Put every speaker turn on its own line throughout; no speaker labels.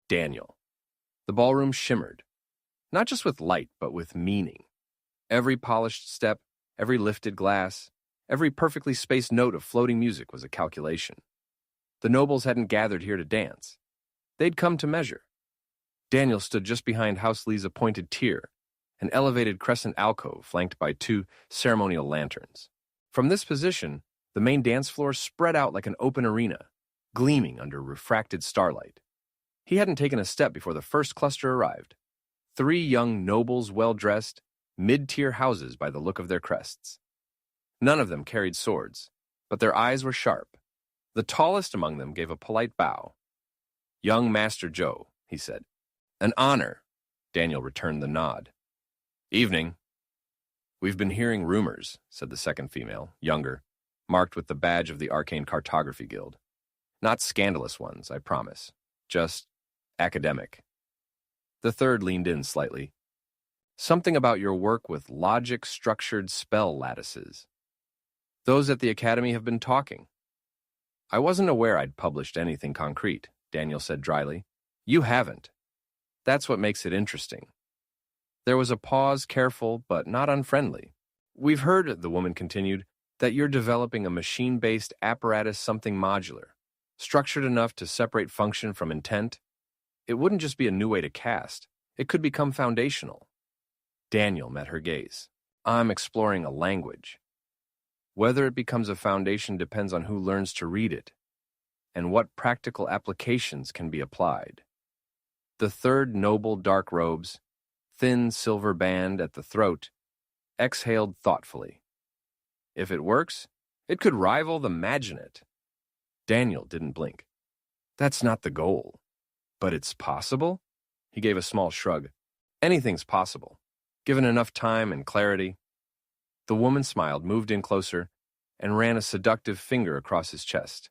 Daniel. The ballroom shimmered, not just with light, but with meaning. Every polished step, every lifted glass, every perfectly spaced note of floating music was a calculation. The nobles hadn't gathered here to dance. They'd come to measure. Daniel stood just behind House Lee's appointed tier, an elevated crescent alcove flanked by two ceremonial lanterns. From this position, the main dance floor spread out like an open arena, gleaming under refracted starlight. He hadn't taken a step before the first cluster arrived. 3 young nobles, well-dressed, mid-tier houses by the look of their crests. None of them carried swords, but their eyes were sharp. The tallest among them gave a polite bow. "Young Master Joe," he said. "An honor." Daniel returned the nod. "Evening." "We've been hearing rumors," said the second female, younger, marked with the badge of the Arcane Cartography Guild. "Not scandalous ones, I promise. Just academic." The third leaned in slightly. "Something about your work with logic-structured spell lattices. Those at the Academy have been talking." "I wasn't aware I'd published anything concrete," Daniel said dryly. "You haven't. That's what makes it interesting." There was a pause, careful but not unfriendly. "We've heard," the woman continued, "that you're developing a machine-based apparatus, something modular, structured enough to separate function from intent. It wouldn't just be a new way to cast. It could become foundational." Daniel met her gaze. "I'm exploring a language. Whether it becomes a foundation depends on who learns to read it and what practical applications can be applied." The third noble dark robes, thin silver band at the throat, exhaled thoughtfully. "If it works, it could rival the Maginet." Daniel didn't blink. "That's not the goal. But it's possible?" He gave a small shrug. "Anything's possible, given enough time and clarity." The woman smiled, moved in closer, and ran a seductive finger across his chest.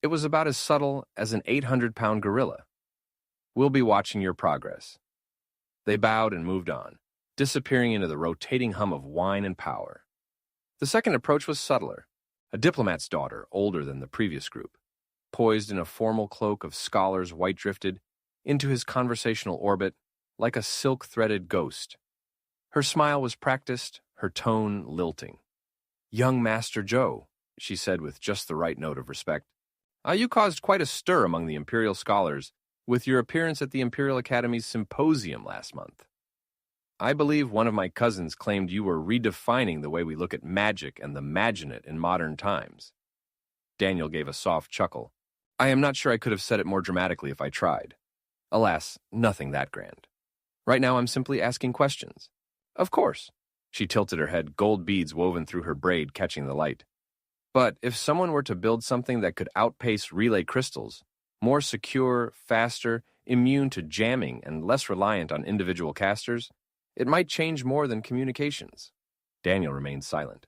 It was about as subtle as an 800-pound gorilla. "We'll be watching your progress." They bowed and moved on, disappearing into the rotating hum of wine and power. The second approach was subtler. A diplomat's daughter, older than the previous group, poised in a formal cloak of scholars white-drifted into his conversational orbit like a silk-threaded ghost. Her smile was practiced, her tone lilting. "Young Master Joe," she said with just the right note of respect. You caused quite a stir among the Imperial scholars with your appearance at the Imperial Academy's symposium last month. I believe one of my cousins claimed you were redefining the way we look at magic and the Maginet in modern times." Daniel gave a soft chuckle. "I am not sure I could have said it more dramatically if I tried. Alas, nothing that grand. Right now I'm simply asking questions." "Of course." She tilted her head, gold beads woven through her braid catching the light. "But if someone were to build something that could outpace relay crystals, more secure, faster, immune to jamming, and less reliant on individual casters, it might change more than communications." Daniel remained silent.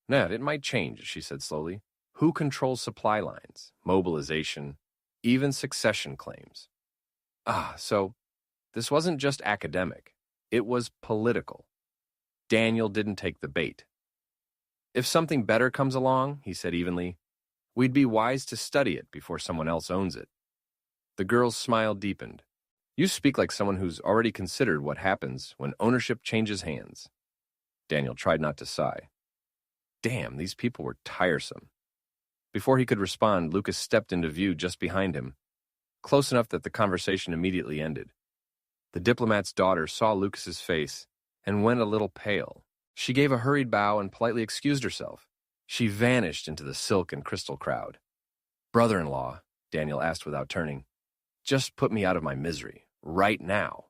"Ned, it might change," she said slowly. "Who controls supply lines, mobilization, even succession claims?" So this wasn't just academic. It was political. Daniel didn't take the bait. "If something better comes along," he said evenly, "we'd be wise to study it before someone else owns it." The girl's smile deepened. "You speak like someone who's already considered what happens when ownership changes hands." Daniel tried not to sigh. Damn, these people were tiresome. Before he could respond, Lucas stepped into view just behind him, close enough that the conversation immediately ended. The diplomat's daughter saw Lucas's face and went a little pale. She gave a hurried bow and politely excused herself. She vanished into the silk and crystal crowd. "Brother-in-law," Daniel asked without turning, "just put me out of my misery, right now."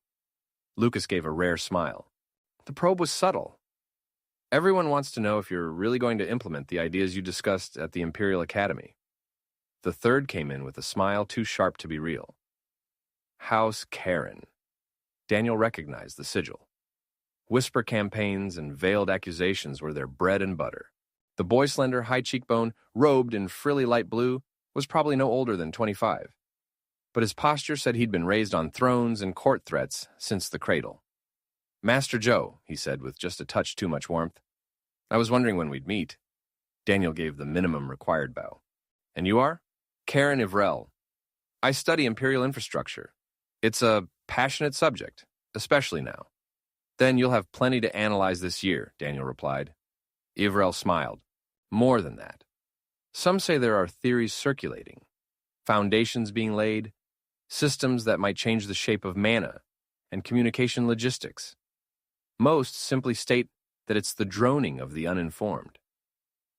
Lucas gave a rare smile. The probe was subtle. "Everyone wants to know if you're really going to implement the ideas you discussed at the Imperial Academy." The third came in with a smile too sharp to be real. House Karen. Daniel recognized the sigil. Whisper campaigns and veiled accusations were their bread and butter. The boy, slender, high cheekbone, robed in frilly light blue, was probably no older than 25. But his posture said he'd been raised on thrones and court threats since the cradle. "Master Joe," he said with just a touch too much warmth. "I was wondering when we'd meet." Daniel gave the minimum required bow. "And you are?" "Karen Ivrel. I study Imperial infrastructure. It's a passionate subject, especially now. Then you'll have plenty to analyze this year, Daniel replied. Ivrel smiled. More than that. Some say there are theories circulating, foundations being laid, systems that might change the shape of mana and communication logistics. Most simply state that it's the droning of the uninformed.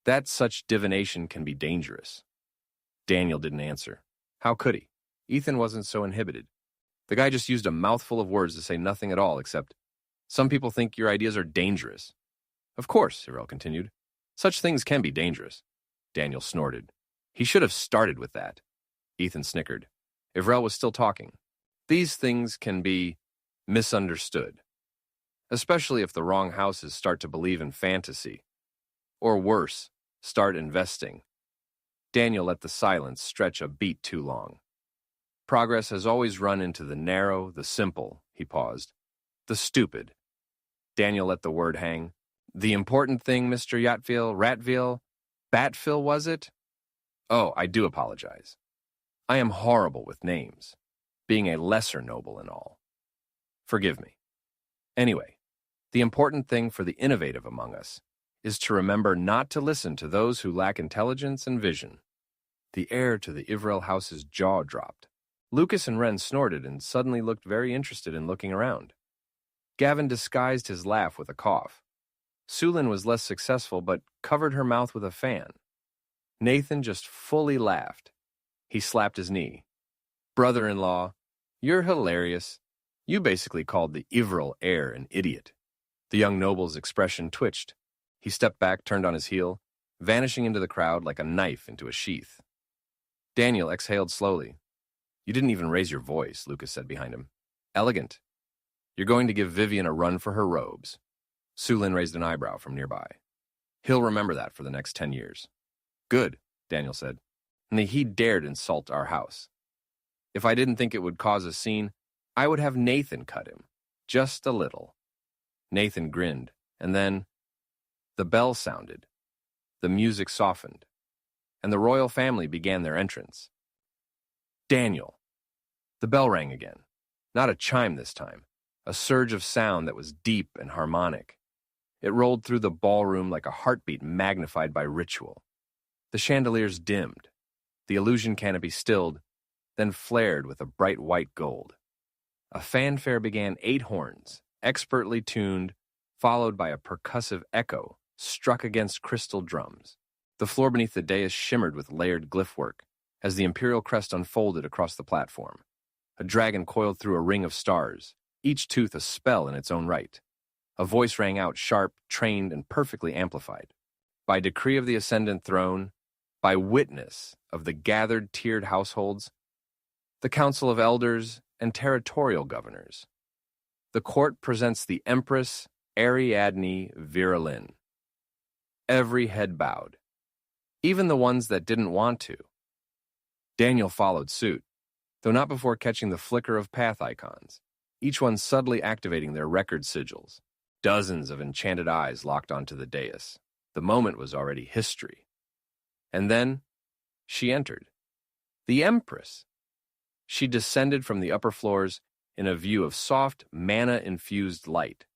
That such divination can be dangerous. Daniel didn't answer. How could he? Ethan wasn't so inhibited. The guy just used a mouthful of words to say nothing at all except, "Some people think your ideas are dangerous." Of course, Ivrel continued. Such things can be dangerous. Daniel snorted. He should have started with that. Ethan snickered. Ivrel was still talking. These things can be misunderstood, especially if the wrong houses start to believe in fantasy. Or worse, start investing. Daniel let the silence stretch a beat too long. Progress has always run into the narrow, the simple, he paused. The stupid. Daniel let the word hang. The important thing, Mr. Ratville, Batville, was it? Oh, I do apologize. I am horrible with names, being a lesser noble and all. Forgive me. Anyway, the important thing for the innovative among us is to remember not to listen to those who lack intelligence and vision. The heir to the Ivrel house's jaw dropped. Lucas and Wren snorted and suddenly looked very interested in looking around. Gavin disguised his laugh with a cough. Sulin was less successful but covered her mouth with a fan. Nathan just fully laughed. He slapped his knee. Brother-in-law, you're hilarious. You basically called the Ivrel heir an idiot. The young noble's expression twitched. He stepped back, turned on his heel, vanishing into the crowd like a knife into a sheath. Daniel exhaled slowly. You didn't even raise your voice, Lucas said behind him. Elegant. You're going to give Vivian a run for her robes. Sulin raised an eyebrow from nearby. He'll remember that for the next 10 years. Good, Daniel said. And he dared insult our house. If I didn't think it would cause a scene, I would have Nathan cut him. Just a little. Nathan grinned, and then the bell sounded. The music softened, and the royal family began their entrance. Daniel. The bell rang again. Not a chime this time. A surge of sound that was deep and harmonic. It rolled through the ballroom like a heartbeat magnified by ritual. The chandeliers dimmed. The illusion canopy stilled, then flared with a bright white gold. A fanfare began 8 horns, expertly tuned, followed by a percussive echo struck against crystal drums. The floor beneath the dais shimmered with layered glyphwork as the imperial crest unfolded across the platform. A dragon coiled through a ring of stars, each tooth a spell in its own right. A voice rang out sharp, trained, and perfectly amplified. By decree of the ascendant throne, by witness of the gathered tiered households, the council of elders, and territorial governors, the court presents the Empress Ariadne Viralin. Every head bowed, even the ones that didn't want to. Daniel followed suit, though not before catching the flicker of path icons, each one subtly activating their record sigils. Dozens of enchanted eyes locked onto the dais. The moment was already history. And then, she entered. The Empress. She descended from the upper floors in a view of soft, mana-infused light,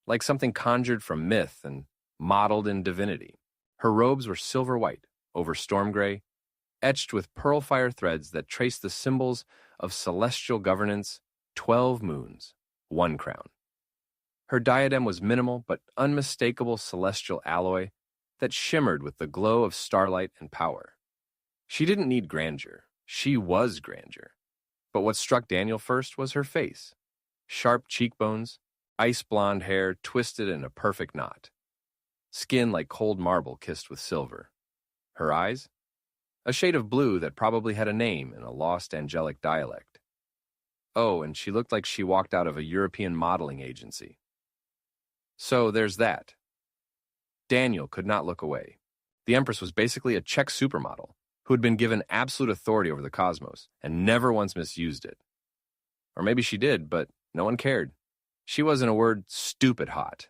like something conjured from myth and modeled in divinity. Her robes were silver white, over storm gray, etched with pearl fire threads that traced the symbols of celestial governance, 12 moons, 1 crown. Her diadem was minimal but unmistakable celestial alloy that shimmered with the glow of starlight and power. She didn't need grandeur. She was grandeur. But what struck Daniel first was her face. Sharp cheekbones, ice blonde hair twisted in a perfect knot. Skin like cold marble kissed with silver. Her eyes? A shade of blue that probably had a name in a lost angelic dialect. Oh, and she looked like she walked out of a European modeling agency. So there's that. Daniel could not look away. The Empress was basically a Czech supermodel who had been given absolute authority over the cosmos and never once misused it. Or maybe she did, but no one cared. She was, in a word, stupid hot.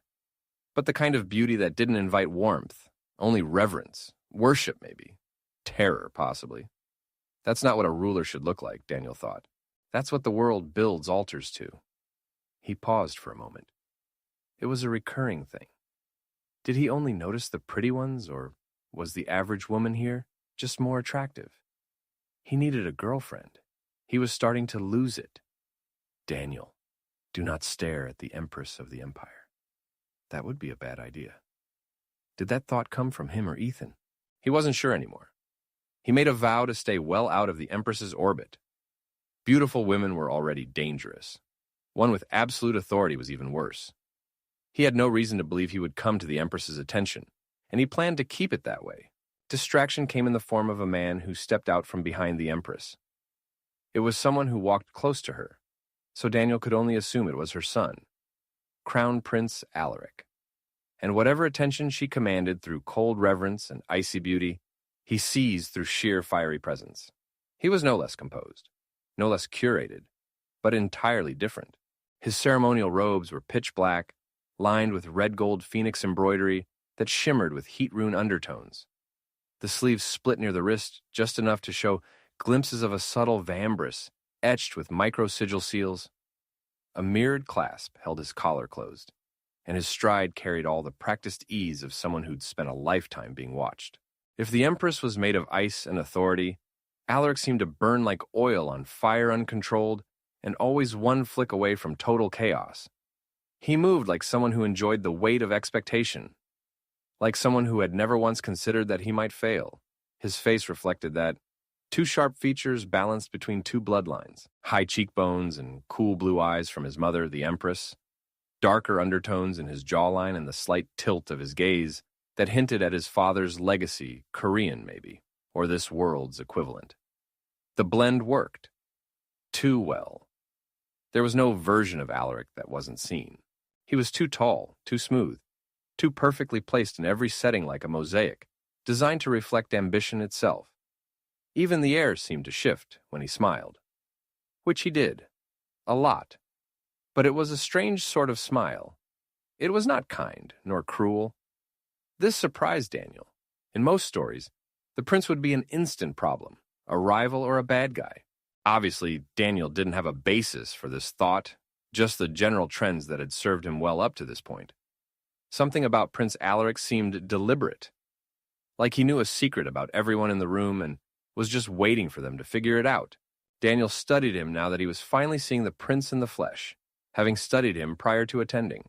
But the kind of beauty that didn't invite warmth, only reverence, worship maybe, terror possibly. That's not what a ruler should look like, Daniel thought. That's what the world builds altars to. He paused for a moment. It was a recurring thing. Did he only notice the pretty ones, or was the average woman here just more attractive? He needed a girlfriend. He was starting to lose it. Daniel, do not stare at the Empress of the Empire. That would be a bad idea. Did that thought come from him or Ethan? He wasn't sure anymore. He made a vow to stay well out of the Empress's orbit. Beautiful women were already dangerous. One with absolute authority was even worse. He had no reason to believe he would come to the Empress's attention, and he planned to keep it that way. Distraction came in the form of a man who stepped out from behind the Empress. It was someone who walked close to her, so Daniel could only assume it was her son, Crown Prince Alaric. And whatever attention she commanded through cold reverence and icy beauty, he seized through sheer fiery presence. He was no less composed, no less curated, but entirely different. His ceremonial robes were pitch black, lined with red gold phoenix embroidery that shimmered with heat-rune undertones. The sleeves split near the wrist just enough to show glimpses of a subtle vambrace etched with micro-sigil seals. A mirrored clasp held his collar closed, and his stride carried all the practiced ease of someone who'd spent a lifetime being watched. If the Empress was made of ice and authority, Alaric seemed to burn like oil on fire uncontrolled and always one flick away from total chaos. He moved like someone who enjoyed the weight of expectation, like someone who had never once considered that he might fail. His face reflected that. Two sharp features balanced between two bloodlines, high cheekbones and cool blue eyes from his mother, the Empress, darker undertones in his jawline and the slight tilt of his gaze that hinted at his father's legacy, Korean maybe, or this world's equivalent. The blend worked. Too well. There was no version of Alaric that wasn't seen. He was too tall, too smooth, too perfectly placed in every setting like a mosaic, designed to reflect ambition itself. Even the air seemed to shift when he smiled. Which he did. A lot. But it was a strange sort of smile. It was not kind, nor cruel. This surprised Daniel. In most stories, the prince would be an instant problem, a rival or a bad guy. Obviously, Daniel didn't have a basis for this thought, just the general trends that had served him well up to this point. Something about Prince Alaric seemed deliberate, like he knew a secret about everyone in the room and was just waiting for them to figure it out. Daniel studied him now that he was finally seeing the prince in the flesh, having studied him prior to attending.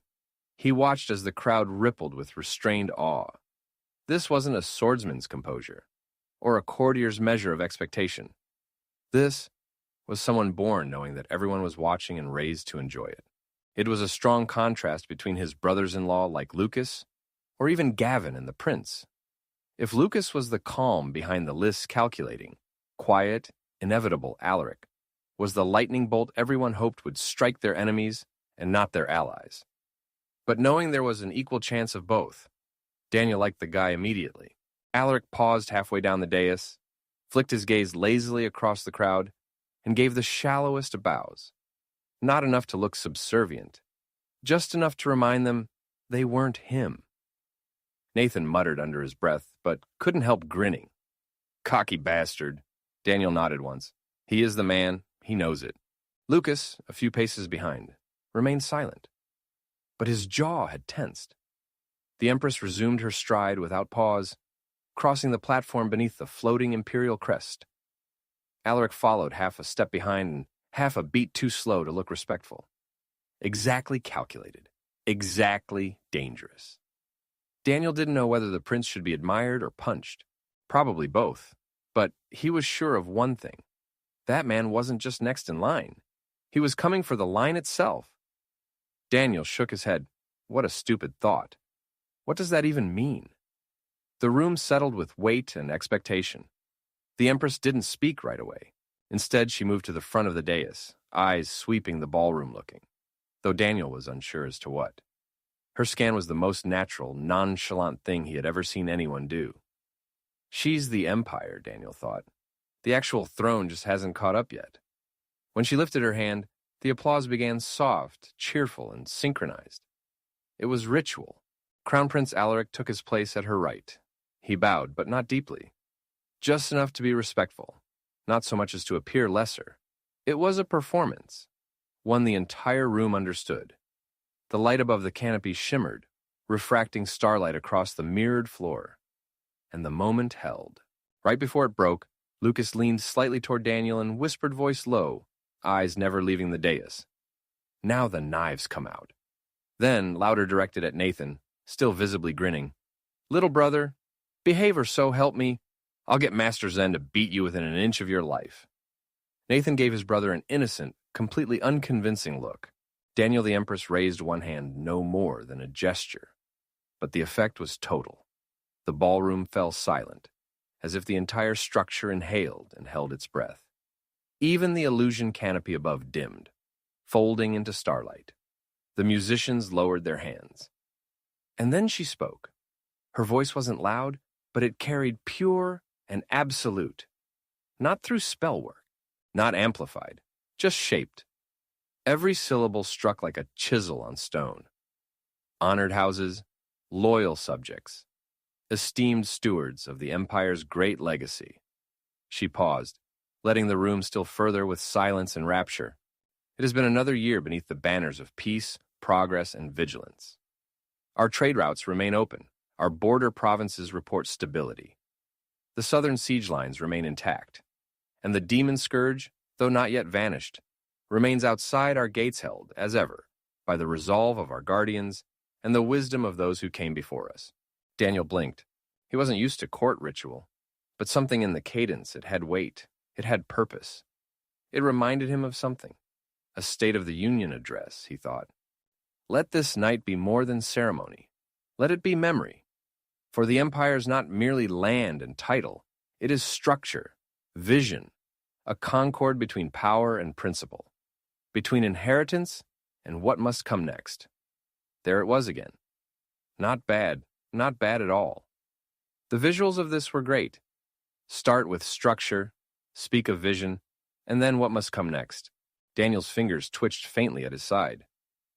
He watched as the crowd rippled with restrained awe. This wasn't a swordsman's composure, or a courtier's measure of expectation. This was someone born knowing that everyone was watching and raised to enjoy it. It was a strong contrast between his brothers-in-law like Lucas, or even Gavin and the prince. If Lucas was the calm behind the list calculating, quiet, inevitable Alaric was the lightning bolt everyone hoped would strike their enemies and not their allies. But knowing there was an equal chance of both, Daniel liked the guy immediately. Alaric paused halfway down the dais, flicked his gaze lazily across the crowd, and gave the shallowest of bows. Not enough to look subservient, just enough to remind them they weren't him. Nathan muttered under his breath, but couldn't help grinning. Cocky bastard. Daniel nodded once. He is the man. He knows it. Lucas, a few paces behind, remained silent. But his jaw had tensed. The Empress resumed her stride without pause, crossing the platform beneath the floating imperial crest. Alaric followed, half a step behind and half a beat too slow to look respectful. Exactly calculated. Exactly dangerous. Daniel didn't know whether the prince should be admired or punched. Probably both. But he was sure of one thing. That man wasn't just next in line. He was coming for the line itself. Daniel shook his head. What a stupid thought. What does that even mean? The room settled with weight and expectation. The Empress didn't speak right away. Instead, she moved to the front of the dais, eyes sweeping the ballroom looking, though Daniel was unsure as to what. Her scan was the most natural, nonchalant thing he had ever seen anyone do. She's the Empire, Daniel thought. The actual throne just hasn't caught up yet. When she lifted her hand, the applause began soft, cheerful, and synchronized. It was ritual. Crown Prince Alaric took his place at her right. He bowed, but not deeply. Just enough to be respectful, not so much as to appear lesser. It was a performance, one the entire room understood. The light above the canopy shimmered, refracting starlight across the mirrored floor. And the moment held. Right before it broke, Lucas leaned slightly toward Daniel and whispered, voice low, eyes never leaving the dais. Now the knives come out. Then, louder, directed at Nathan, still visibly grinning. Little brother, behave or so help me. I'll get Master Zen to beat you within an inch of your life. Nathan gave his brother an innocent, completely unconvincing look. Daniel the Empress raised one hand, no more than a gesture. But the effect was total. The ballroom fell silent, as if the entire structure inhaled and held its breath. Even the illusion canopy above dimmed, folding into starlight. The musicians lowered their hands. And then she spoke. Her voice wasn't loud, but it carried pure and absolute. Not through spell work, not amplified, just shaped. Every syllable struck like a chisel on stone. Honored houses, loyal subjects, esteemed stewards of the Empire's great legacy. She paused, letting the room still further with silence and rapture. It has been another year beneath the banners of peace, progress, and vigilance. Our trade routes remain open. Our border provinces report stability. The southern siege lines remain intact. And the demon scourge, though not yet vanished, remains outside our gates held, as ever, by the resolve of our guardians and the wisdom of those who came before us. Daniel blinked. He wasn't used to court ritual, but something in the cadence, it had weight, it had purpose. It reminded him of something. A State of the Union address, he thought. Let this night be more than ceremony. Let it be memory. For the Empire is not merely land and title. It is structure, vision, a concord between power and principle, between inheritance and what must come next. There it was again. Not bad at all. The visuals of this were great. Start with structure, speak of vision, and then what must come next. Daniel's fingers twitched faintly at his side.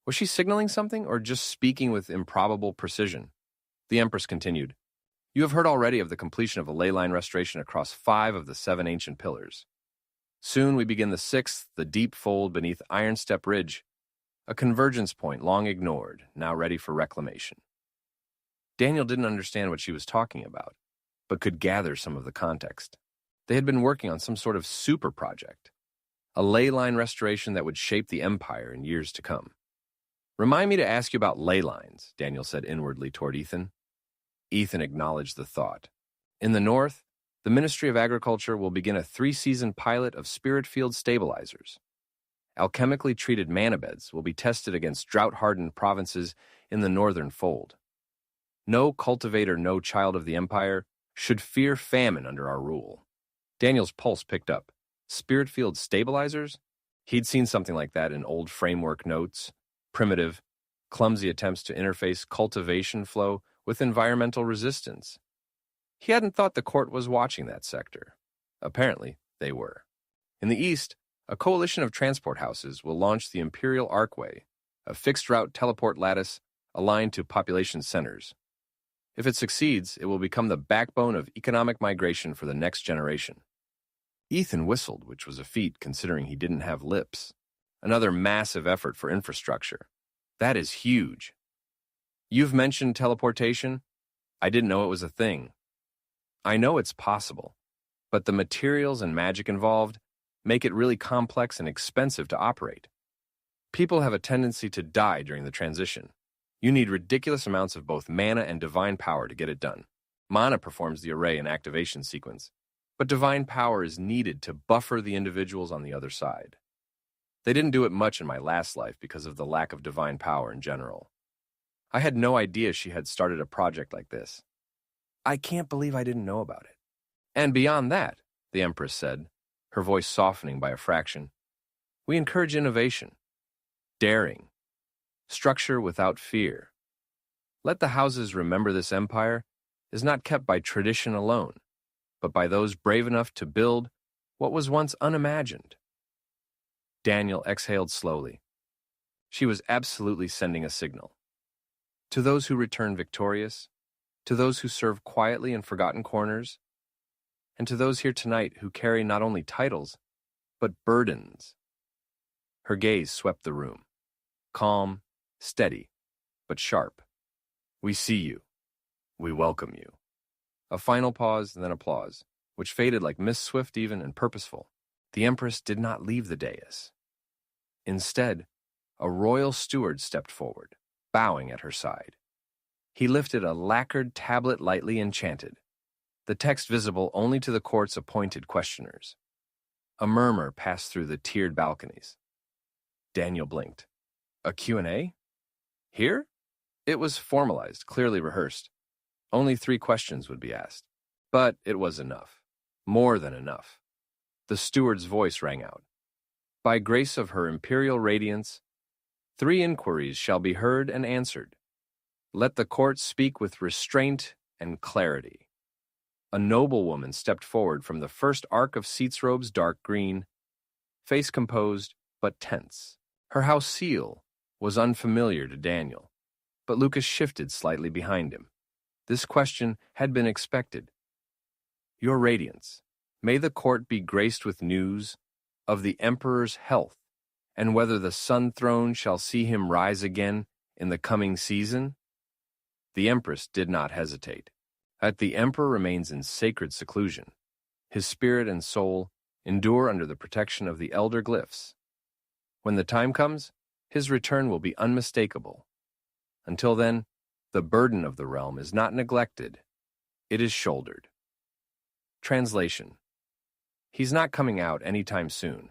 Was she signaling something or just speaking with improbable precision? The Empress continued, You have heard already of the completion of a ley line restoration across 5 of the 7 ancient pillars. Soon we begin the 6th, the deep fold beneath Iron Step Ridge, a convergence point long ignored, now ready for reclamation. Daniel didn't understand what she was talking about, but could gather some of the context. They had been working on some sort of super project, a ley line restoration that would shape the Empire in years to come. Remind me to ask you about ley lines, Daniel said inwardly toward Ethan. Ethan acknowledged the thought. In the north, the Ministry of Agriculture will begin a 3-season pilot of spirit field stabilizers. Alchemically treated mana beds will be tested against drought-hardened provinces in the northern fold. No cultivator, no child of the Empire should fear famine under our rule. Daniel's pulse picked up. Spirit field stabilizers? He'd seen something like that in old framework notes. Primitive, clumsy attempts to interface cultivation flow with environmental resistance. He hadn't thought the court was watching that sector. Apparently, they were. In the east, a coalition of transport houses will launch the Imperial Archway, a fixed-route teleport lattice aligned to population centers. If it succeeds, it will become the backbone of economic migration for the next generation. Ethan whistled, which was a feat considering he didn't have lips. Another massive effort for infrastructure. That is huge. You've mentioned teleportation. I didn't know it was a thing. I know it's possible, but the materials and magic involved make it really complex and expensive to operate. People have a tendency to die during the transition. You need ridiculous amounts of both mana and divine power to get it done. Mana performs the array and activation sequence, but divine power is needed to buffer the individuals on the other side. They didn't do it much in my last life because of the lack of divine power in general. I had no idea she had started a project like this. I can't believe I didn't know about it. And beyond that, the Empress said, her voice softening by a fraction, we encourage innovation, daring, structure without fear. Let the houses remember this empire is not kept by tradition alone, but by those brave enough to build what was once unimagined. Daniel exhaled slowly. She was absolutely sending a signal. To those who return victorious, to those who serve quietly in forgotten corners, and to those here tonight who carry not only titles, but burdens. Her gaze swept the room. Calm, steady, but sharp. We see you. We welcome you. A final pause, then applause, which faded like mist, swift even and purposeful. The Empress did not leave the dais. Instead, a royal steward stepped forward, bowing at her side. He lifted a lacquered tablet lightly and chanted, the text visible only to the court's appointed questioners. A murmur passed through the tiered balconies. Daniel blinked. A Q&A? Here? It was formalized, clearly rehearsed. Only 3 questions would be asked. But it was enough. More than enough. The steward's voice rang out. By grace of her imperial radiance, 3 inquiries shall be heard and answered. Let the court speak with restraint and clarity. A noblewoman stepped forward from the first arc of seats robes dark green, face composed but tense. Her house seal was unfamiliar to Daniel, but Lucas shifted slightly behind him. This question had been expected. Your Radiance, may the court be graced with news of the Emperor's health, and whether the Sun Throne shall see him rise again in the coming season? The Empress did not hesitate. The Emperor remains in sacred seclusion. His spirit and soul endure under the protection of the elder glyphs. When the time comes, his return will be unmistakable. Until then, the burden of the realm is not neglected. It is shouldered. Translation. He's not coming out anytime soon.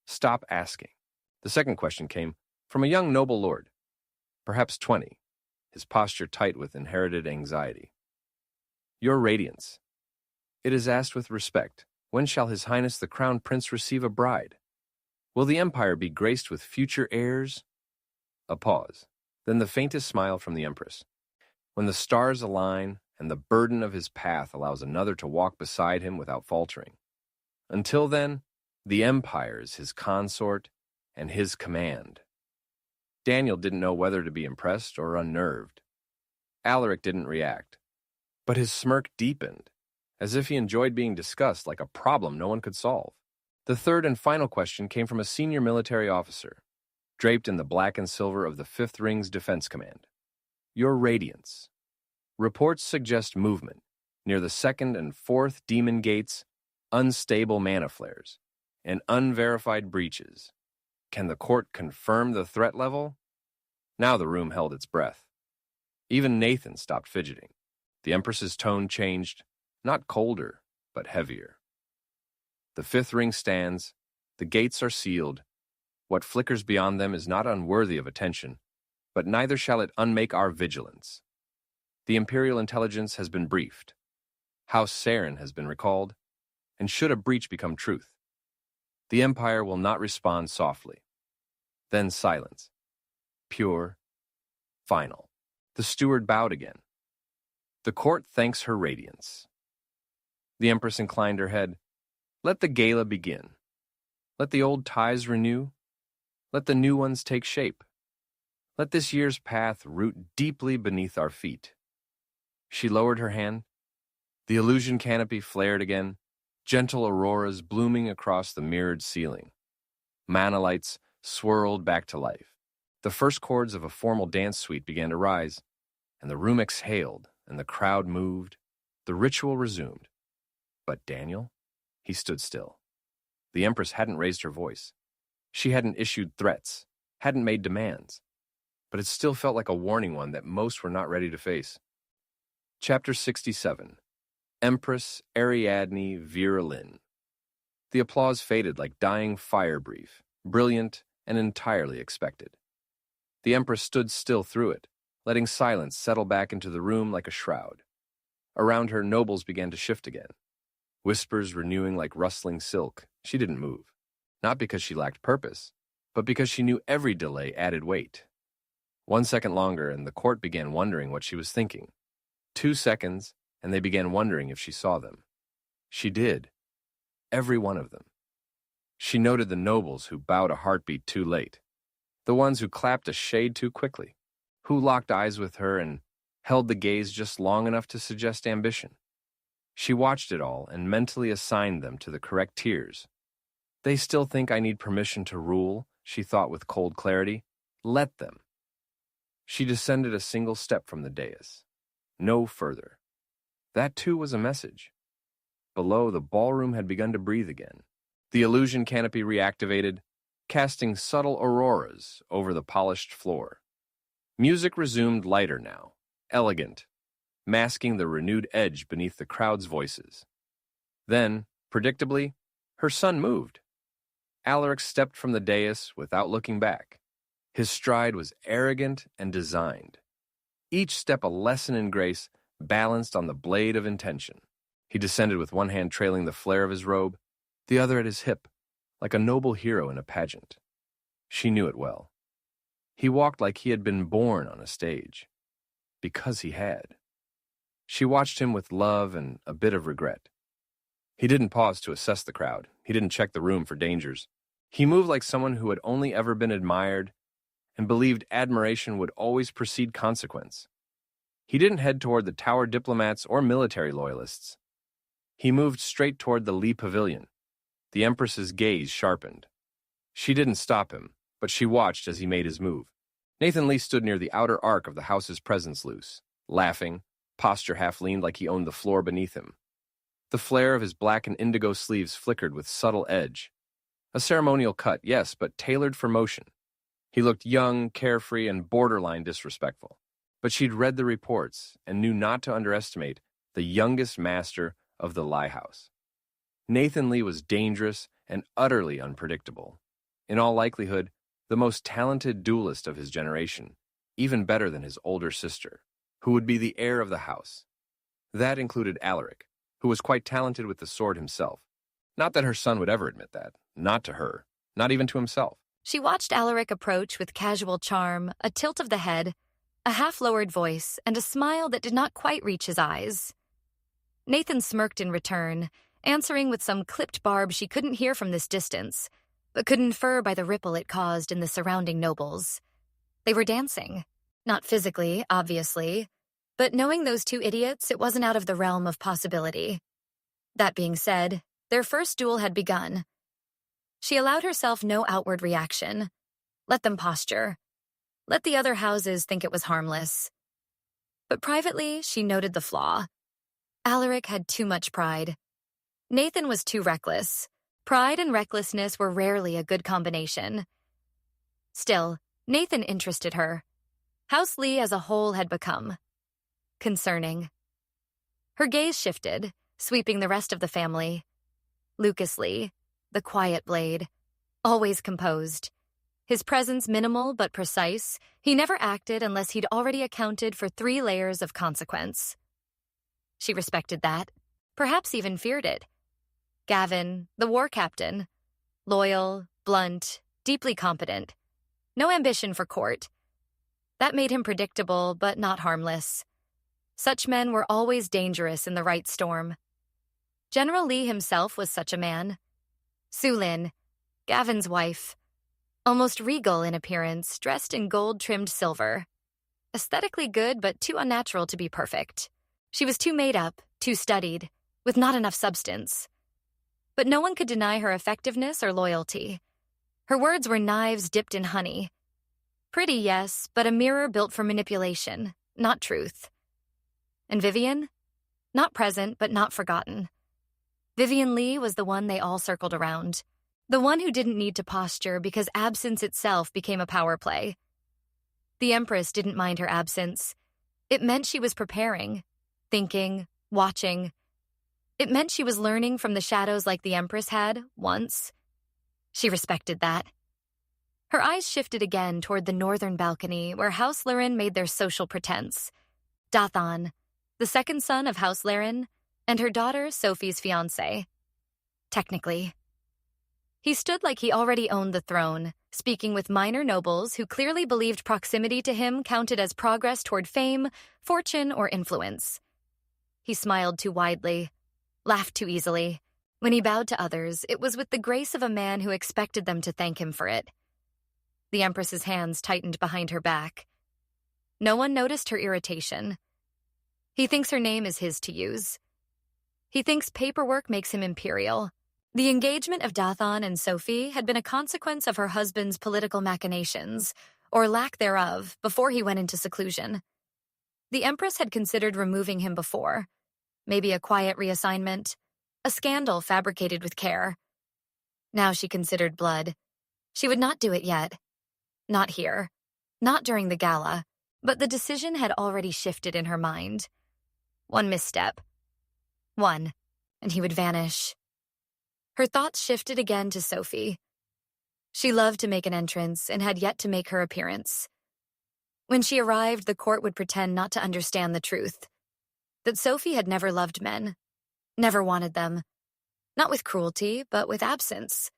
Stop asking. The second question came from a young noble lord, perhaps 20, his posture tight with inherited anxiety. Your Radiance. It is asked with respect, when shall His Highness the Crown Prince receive a bride? Will the Empire be graced with future heirs? A pause, then the faintest smile from the Empress. When the stars align and the burden of his path allows another to walk beside him without faltering. Until then, the Empire is his consort and his command. Daniel didn't know whether to be impressed or unnerved. Alaric didn't react, but his smirk deepened, as if he enjoyed being discussed like a problem no one could solve. The third and final question came from a senior military officer, draped in the black and silver of the 5th Ring's Defense Command. Your Radiance. Reports suggest movement near the 2nd and 4th demon gates, unstable mana flares, and unverified breaches. Can the court confirm the threat level? Now the room held its breath. Even Nathan stopped fidgeting. The Empress's tone changed, not colder, but heavier. The 5th ring stands, the gates are sealed. What flickers beyond them is not unworthy of attention, but neither shall it unmake our vigilance. The Imperial intelligence has been briefed. House Saren has been recalled, and should a breach become truth, the Empire will not respond softly. Then silence. Pure, final. The steward bowed again. The court thanks Her Radiance. The Empress inclined her head. Let the gala begin. Let the old ties renew. Let the new ones take shape. Let this year's path root deeply beneath our feet. She lowered her hand. The illusion canopy flared again, gentle auroras blooming across the mirrored ceiling. Mana lights swirled back to life. The first chords of a formal dance suite began to rise, and the room exhaled, and the crowd moved. The ritual resumed. But Daniel? He stood still. The Empress hadn't raised her voice. She hadn't issued threats, hadn't made demands. But it still felt like a warning one that most were not ready to face. Chapter 67. Empress Ariadne Vera Lynn. The applause faded like dying fire brief, brilliant and entirely expected. The Empress stood still through it, letting silence settle back into the room like a shroud. Around her, nobles began to shift again. Whispers renewing like rustling silk, she didn't move. Not because she lacked purpose, but because she knew every delay added weight. 1 second longer, and the court began wondering what she was thinking. 2 seconds, and they began wondering if she saw them. She did. Every one of them. She noted the nobles who bowed a heartbeat too late, the ones who clapped a shade too quickly, who locked eyes with her and held the gaze just long enough to suggest ambition. She watched it all and mentally assigned them to the correct tiers. They still think I need permission to rule, she thought with cold clarity. Let them. She descended a single step from the dais. No further. That too was a message. Below, the ballroom had begun to breathe again. The illusion canopy reactivated, casting subtle auroras over the polished floor. Music resumed lighter now, elegant, masking the renewed edge beneath the crowd's voices. Then, predictably, her son moved. Alaric stepped from the dais without looking back. His stride was arrogant and designed. Each step a lesson in grace, balanced on the blade of intention. He descended with one hand trailing the flare of his robe, the other at his hip, like a noble hero in a pageant. She knew it well. He walked like he had been born on a stage. Because he had. She watched him with love and a bit of regret. He didn't pause to assess the crowd. He didn't check the room for dangers. He moved like someone who had only ever been admired and believed admiration would always precede consequence. He didn't head toward the Tower diplomats or military loyalists. He moved straight toward the Lee Pavilion. The Empress's gaze sharpened. She didn't stop him, but she watched as he made his move. Nathan Lee stood near the outer arc of the house's presence loose, laughing, posture half-leaned like he owned the floor beneath him. The flare of his black and indigo sleeves flickered with subtle edge. A ceremonial cut, yes, but tailored for motion. He looked young, carefree, and borderline disrespectful. But she'd read the reports and knew not to underestimate the youngest master of the Lie House. Nathan Lee was dangerous and utterly unpredictable. In all likelihood, the most talented duelist of his generation, even better than his older sister, who would be the heir of the house. That included Alaric, who was quite talented with the sword himself. Not that her son would ever admit that. Not to her. Not even to himself.
She watched Alaric approach with casual charm, a tilt of the head, a half-lowered voice, and a smile that did not quite reach his eyes. Nathan smirked in return, answering with some clipped barb she couldn't hear from this distance, but could infer by the ripple it caused in the surrounding nobles. They were dancing. Not physically, obviously, but knowing those two idiots, it wasn't out of the realm of possibility. That being said, their first duel had begun. She allowed herself no outward reaction. Let them posture. Let the other houses think it was harmless. But privately, she noted the flaw. Alaric had too much pride. Nathan was too reckless. Pride and recklessness were rarely a good combination. Still, Nathan interested her. House Lee as a whole had become concerning. Her gaze shifted, sweeping the rest of the family. Lucas Lee, the quiet blade, always composed. His presence minimal but precise, he never acted unless he'd already accounted for 3 layers of consequence. She respected that, perhaps even feared it. Gavin, the war captain, loyal, blunt, deeply competent. No ambition for court. That made him predictable but not harmless. Such men were always dangerous in the right storm. General Lee himself was such a man. Sulin, Gavin's wife, almost regal in appearance, dressed in gold-trimmed silver. Aesthetically good, but too unnatural to be perfect. She was too made up, too studied, with not enough substance. But no one could deny her effectiveness or loyalty. Her words were knives dipped in honey. Pretty, yes, but a mirror built for manipulation, not truth. And Vivian? Not present, but not forgotten. Vivian Lee was the one they all circled around. The one who didn't need to posture because absence itself became a power play. The Empress didn't mind her absence. It meant she was preparing, thinking, watching. It meant she was learning from the shadows like the Empress had, once. She respected that. Her eyes shifted again toward the northern balcony where House Laren made their social pretense. Dathan, the second son of House Laren, and her daughter Sophie's fiancé. Technically. He stood like he already owned the throne, speaking with minor nobles who clearly believed proximity to him counted as progress toward fame, fortune, or influence. He smiled too widely, laughed too easily. When he bowed to others, it was with the grace of a man who expected them to thank him for it. The Empress's hands tightened behind her back. No one noticed her irritation. He thinks her name is his to use. He thinks paperwork makes him imperial. The engagement of Dathan and Sophie had been a consequence of her husband's political machinations, or lack thereof, before he went into seclusion. The Empress had considered removing him before, maybe a quiet reassignment, a scandal fabricated with care. Now she considered blood. She would not do it yet. Not here. Not during the gala. But the decision had already shifted in her mind. One misstep. One, and he would vanish. Her thoughts shifted again to Sophie. She loved to make an entrance and had yet to make her appearance. When she arrived, the court would pretend not to understand the truth. That Sophie had never loved men. Never wanted them. Not with cruelty, but with absence.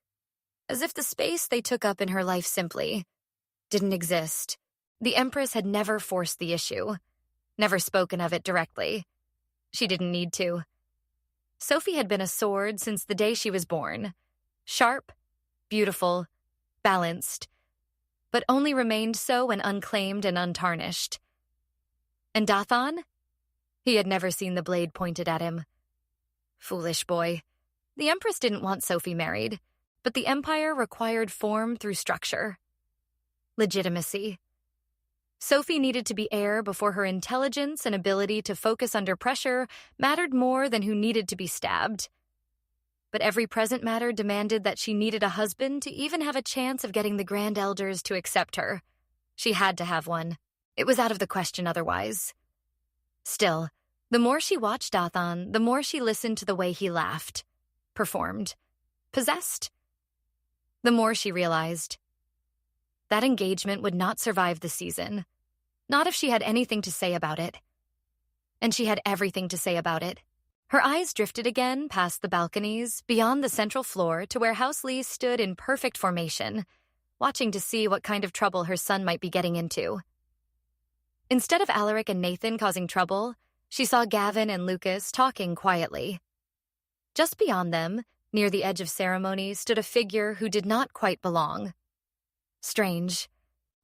As if the space they took up in her life simply didn't exist. The Empress had never forced the issue. Never spoken of it directly. She didn't need to. Sophie had been a sword since the day she was born. Sharp, beautiful, balanced, but only remained so when unclaimed and untarnished. And Dathan? He had never seen the blade pointed at him. Foolish boy. The Empress didn't want Sophie married, but the Empire required form through structure. Legitimacy. Sophie needed to be heir before her intelligence and ability to focus under pressure mattered more than who needed to be stabbed. But every present matter demanded that she needed a husband to even have a chance of getting the Grand Elders to accept her. She had to have one. It was out of the question otherwise. Still, the more she watched Dathan, the more she listened to the way he laughed, performed, possessed. The more she realized that engagement would not survive the season. Not if she had anything to say about it. And she had everything to say about it. Her eyes drifted again past the balconies, beyond the central floor to where House Lee stood in perfect formation, watching to see what kind of trouble her son might be getting into. Instead of Alaric and Nathan causing trouble, she saw Gavin and Lucas talking quietly. Just beyond them, near the edge of ceremony, stood a figure who did not quite belong. Strange.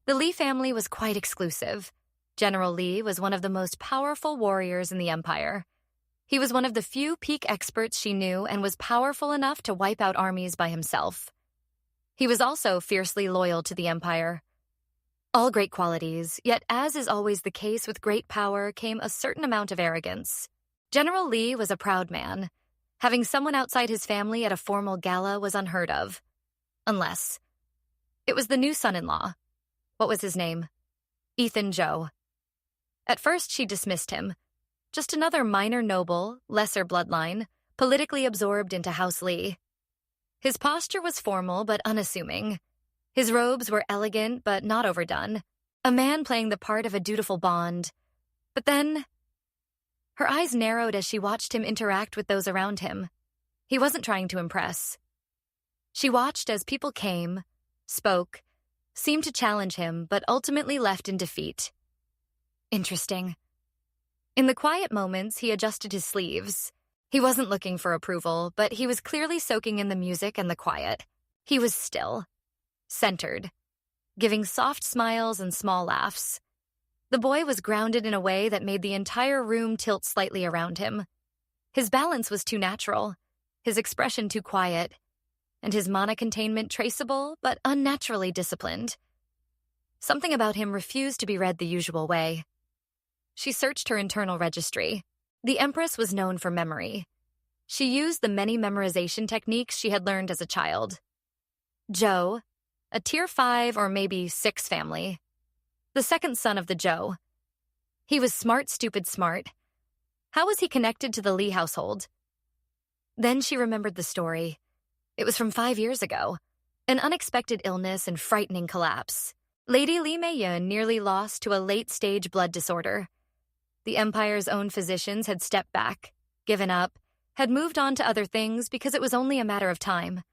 The Lee family was quite exclusive. General Lee was one of the most powerful warriors in the Empire. He was one of the few peak experts she knew and was powerful enough to wipe out armies by himself. He was also fiercely loyal to the Empire. All great qualities, yet as is always the case with great power came a certain amount of arrogance. General Lee was a proud man. Having someone outside his family at a formal gala was unheard of. Unless it was the new son-in-law. What was his name? Ethan Joe. At first, she dismissed him. Just another minor noble, lesser bloodline, politically absorbed into House Lee. His posture was formal but unassuming. His robes were elegant but not overdone. A man playing the part of a dutiful bond. But then, her eyes narrowed as she watched him interact with those around him. He wasn't trying to impress. She watched as people came, spoke, seemed to challenge him, but ultimately left in defeat. Interesting. In the quiet moments, he adjusted his sleeves. He wasn't looking for approval, but he was clearly soaking in the music and the quiet. He was still, centered, giving soft smiles and small laughs. The boy was grounded in a way that made the entire room tilt slightly around him. His balance was too natural, his expression too quiet, and his mana containment traceable but unnaturally disciplined. Something about him refused to be read the usual way. She searched her internal registry. The Empress was known for memory. She used the many memorization techniques she had learned as a child. Joe, a tier 5 or maybe 6 family. The second son of the Joe. He was smart, stupid, smart. How was he connected to the Lee household? Then she remembered the story. It was from 5 years ago. An unexpected illness and frightening collapse. Lady Lee Mei-yun nearly lost to a late-stage blood disorder. The Empire's own physicians had stepped back, given up, had moved on to other things because it was only a matter of time.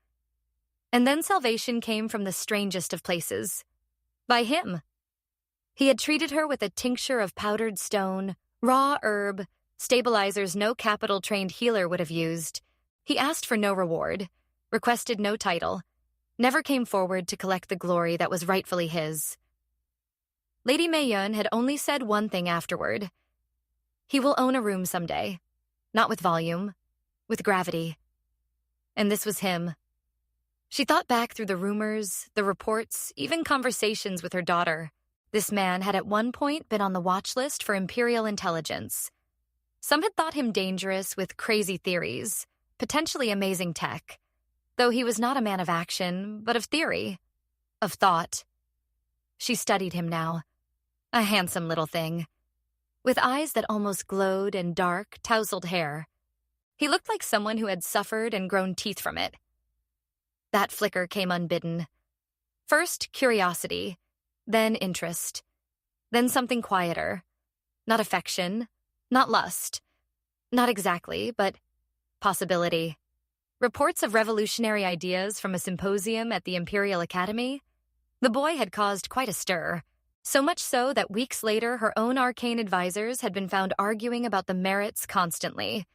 And then salvation came from the strangest of places. By him. He had treated her with a tincture of powdered stone, raw herb, stabilizers no capital-trained healer would have used. He asked for no reward, requested no title, never came forward to collect the glory that was rightfully his. Lady Mei-yun had only said one thing afterward. He will own a room someday. Not with volume, with gravity. And this was him. She thought back through the rumors, the reports, even conversations with her daughter. This man had at one point been on the watch list for Imperial intelligence. Some had thought him dangerous with crazy theories, potentially amazing tech, though he was not a man of action, but of theory, of thought. She studied him now. A handsome little thing, with eyes that almost glowed and dark, tousled hair. He looked like someone who had suffered and grown teeth from it. That flicker came unbidden. First, curiosity, then interest, then something quieter. Not affection, not lust. Not exactly, but possibility. Reports of revolutionary ideas from a symposium at the Imperial Academy? The boy had caused quite a stir, so much so that weeks later her own arcane advisors had been found arguing about the merits constantly.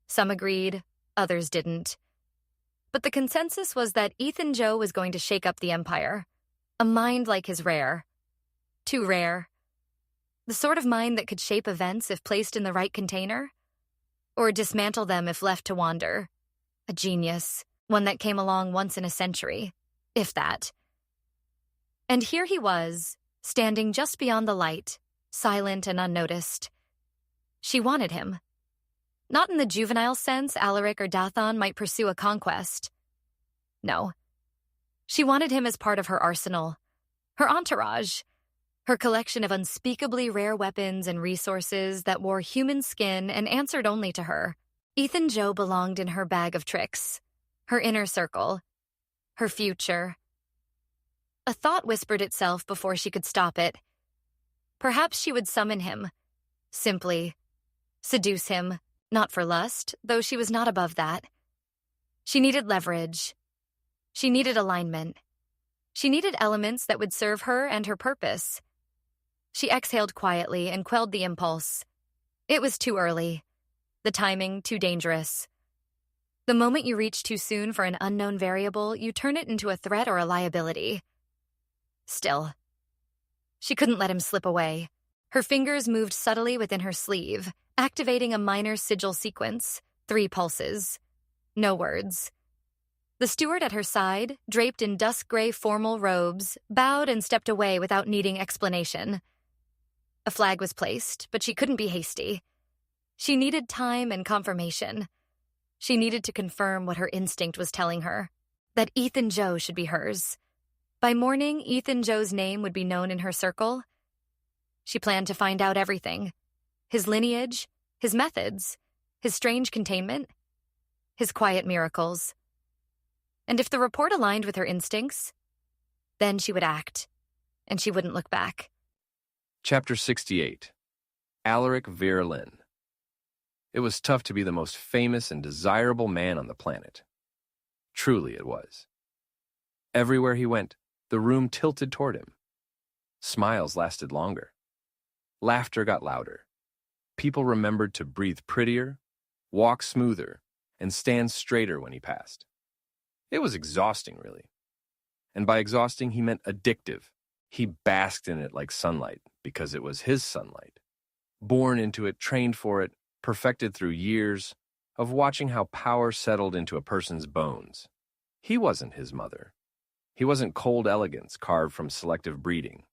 Some agreed, others didn't. But the consensus was that Ethan Joe was going to shake up the Empire. A mind like his rare. Too rare. The sort of mind that could shape events if placed in the right container, or dismantle them if left to wander. A genius, one that came along once in a century, if that. And here he was, standing just beyond the light, silent and unnoticed. She wanted him. Not in the juvenile sense Alaric or Dathan might pursue a conquest. No. She wanted him as part of her arsenal, her entourage, her collection of unspeakably rare weapons and resources that wore human skin and answered only to her. Ethan Joe belonged in her bag of tricks, her inner circle, her future. A thought whispered itself before she could stop it. Perhaps she would summon him, simply, seduce him, not for lust, though she was not above that. She needed leverage. She needed alignment. She needed elements that would serve her and her purpose. She exhaled quietly and quelled the impulse. It was too early. The timing too dangerous. The moment you reach too soon for an unknown variable, you turn it into a threat or a liability. Still, she couldn't let him slip away. Her fingers moved subtly within her sleeve, activating a minor sigil sequence, 3 pulses. No words. The steward at her side, draped in dusk-gray formal robes, bowed and stepped away without needing explanation. A flag was placed, but she couldn't be hasty. She needed time and confirmation. She needed to confirm what her instinct was telling her, that Ethan Joe should be hers. By morning, Ethan Joe's name would be known in her circle. She planned to find out everything. His lineage, his methods, his strange containment, his quiet miracles. And if the report aligned with her instincts, then she would act, and she wouldn't look back.
Chapter 68. Alaric Virlin. It was tough to be the most famous and desirable man on the planet. Truly it was. Everywhere he went, the room tilted toward him. Smiles lasted longer. Laughter got louder. People remembered to breathe prettier, walk smoother, and stand straighter when he passed. It was exhausting, really. And by exhausting, he meant addictive. He basked in it like sunlight because it was his sunlight. Born into it, trained for it, perfected through years of watching how power settled into a person's bones. He wasn't his mother. He wasn't cold elegance carved from selective breeding.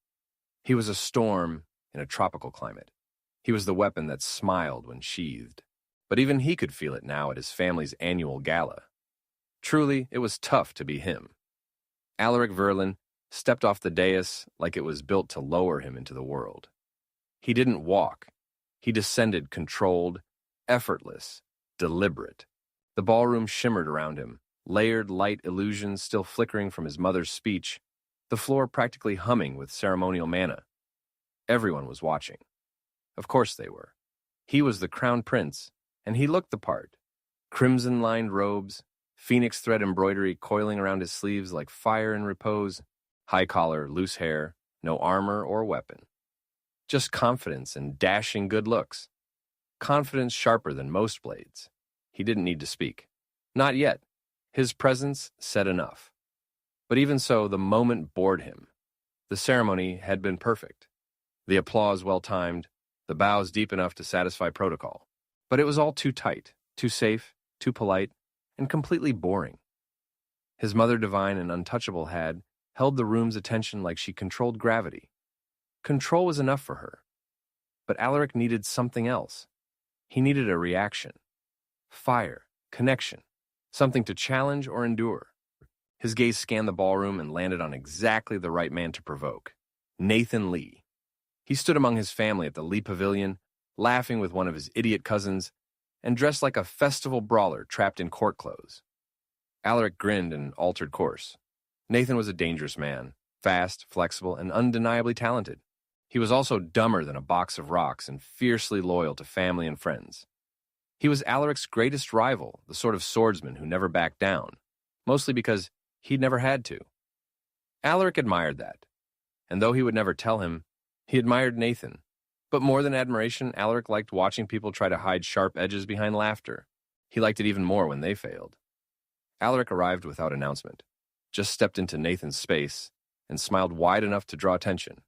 He was a storm in a tropical climate. He was the weapon that smiled when sheathed. But even he could feel it now at his family's annual gala. Truly, it was tough to be him. Alaric Virlin stepped off the dais like it was built to lower him into the world. He didn't walk. He descended controlled, effortless, deliberate. The ballroom shimmered around him, layered light illusions still flickering from his mother's speech, the floor practically humming with ceremonial manna. Everyone was watching. Of course they were. He was the crown prince, and he looked the part. Crimson-lined robes, phoenix thread embroidery coiling around his sleeves like fire in repose, high collar, loose hair, no armor or weapon. Just confidence and dashing good looks. Confidence sharper than most blades. He didn't need to speak. Not yet. His presence said enough. But even so, the moment bored him. The ceremony had been perfect. The applause well-timed, the bows deep enough to satisfy protocol. But it was all too tight, too safe, too polite, and completely boring. His mother divine and untouchable had held the room's attention like she controlled gravity. Control was enough for her. But Alaric needed something else. He needed a reaction. Fire, connection, something to challenge or endure. His gaze scanned the ballroom and landed on exactly the right man to provoke. Nathan Lee. He stood among his family at the Lee Pavilion, laughing with one of his idiot cousins, and dressed like a festival brawler trapped in court clothes. Alaric grinned and altered course. Nathan was a dangerous man, fast, flexible, and undeniably talented. He was also dumber than a box of rocks and fiercely loyal to family and friends. He was Alaric's greatest rival, the sort of swordsman who never backed down, mostly because he'd never had to. Alaric admired that, and though he would never tell him, he admired Nathan. But more than admiration, Alaric liked watching people try to hide sharp edges behind laughter. He liked it even more when they failed. Alaric arrived without announcement, just stepped into Nathan's space, and smiled wide enough to draw attention.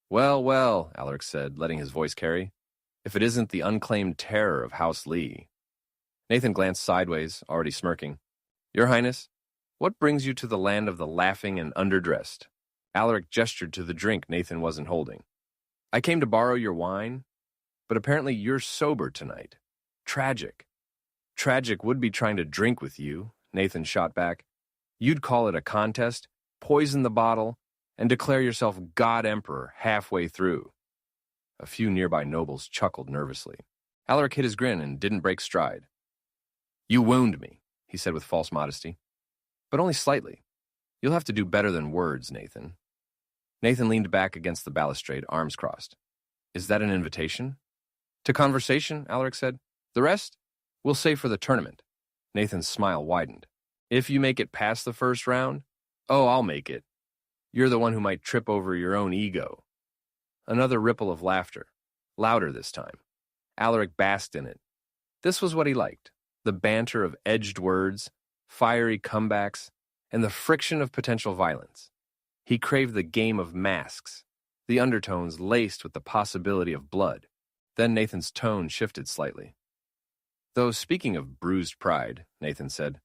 "Well, well," Alaric said, letting his voice carry, "if it isn't the unclaimed terror of House Lee." Nathan glanced sideways, already smirking. "Your Highness, what brings you to the land of the laughing and underdressed?" Alaric gestured to the drink Nathan wasn't holding. "I came to borrow your wine, but apparently you're sober tonight. Tragic. Tragic would be trying to drink with you," Nathan shot back. "You'd call it a contest, poison the bottle, and declare yourself God Emperor halfway through." A few nearby nobles chuckled nervously. Alaric hid his grin and didn't break stride. "You wound me," he said with false modesty. "But only slightly. You'll have to do better than words, Nathan." Nathan leaned back against the balustrade, arms crossed. "Is that an invitation?" "To conversation," Alaric said. "The rest, we'll save for the tournament." Nathan's smile widened. "If you make it past the first round?" "Oh, I'll make it. You're the one who might trip over your own ego." Another ripple of laughter, louder this time. Alaric basked in it. This was what he liked, the banter of edged words, fiery comebacks, and the friction of potential violence. He craved the game of masks, the undertones laced with the possibility of blood. Then Nathan's tone shifted slightly. "Though speaking of bruised pride," Nathan said,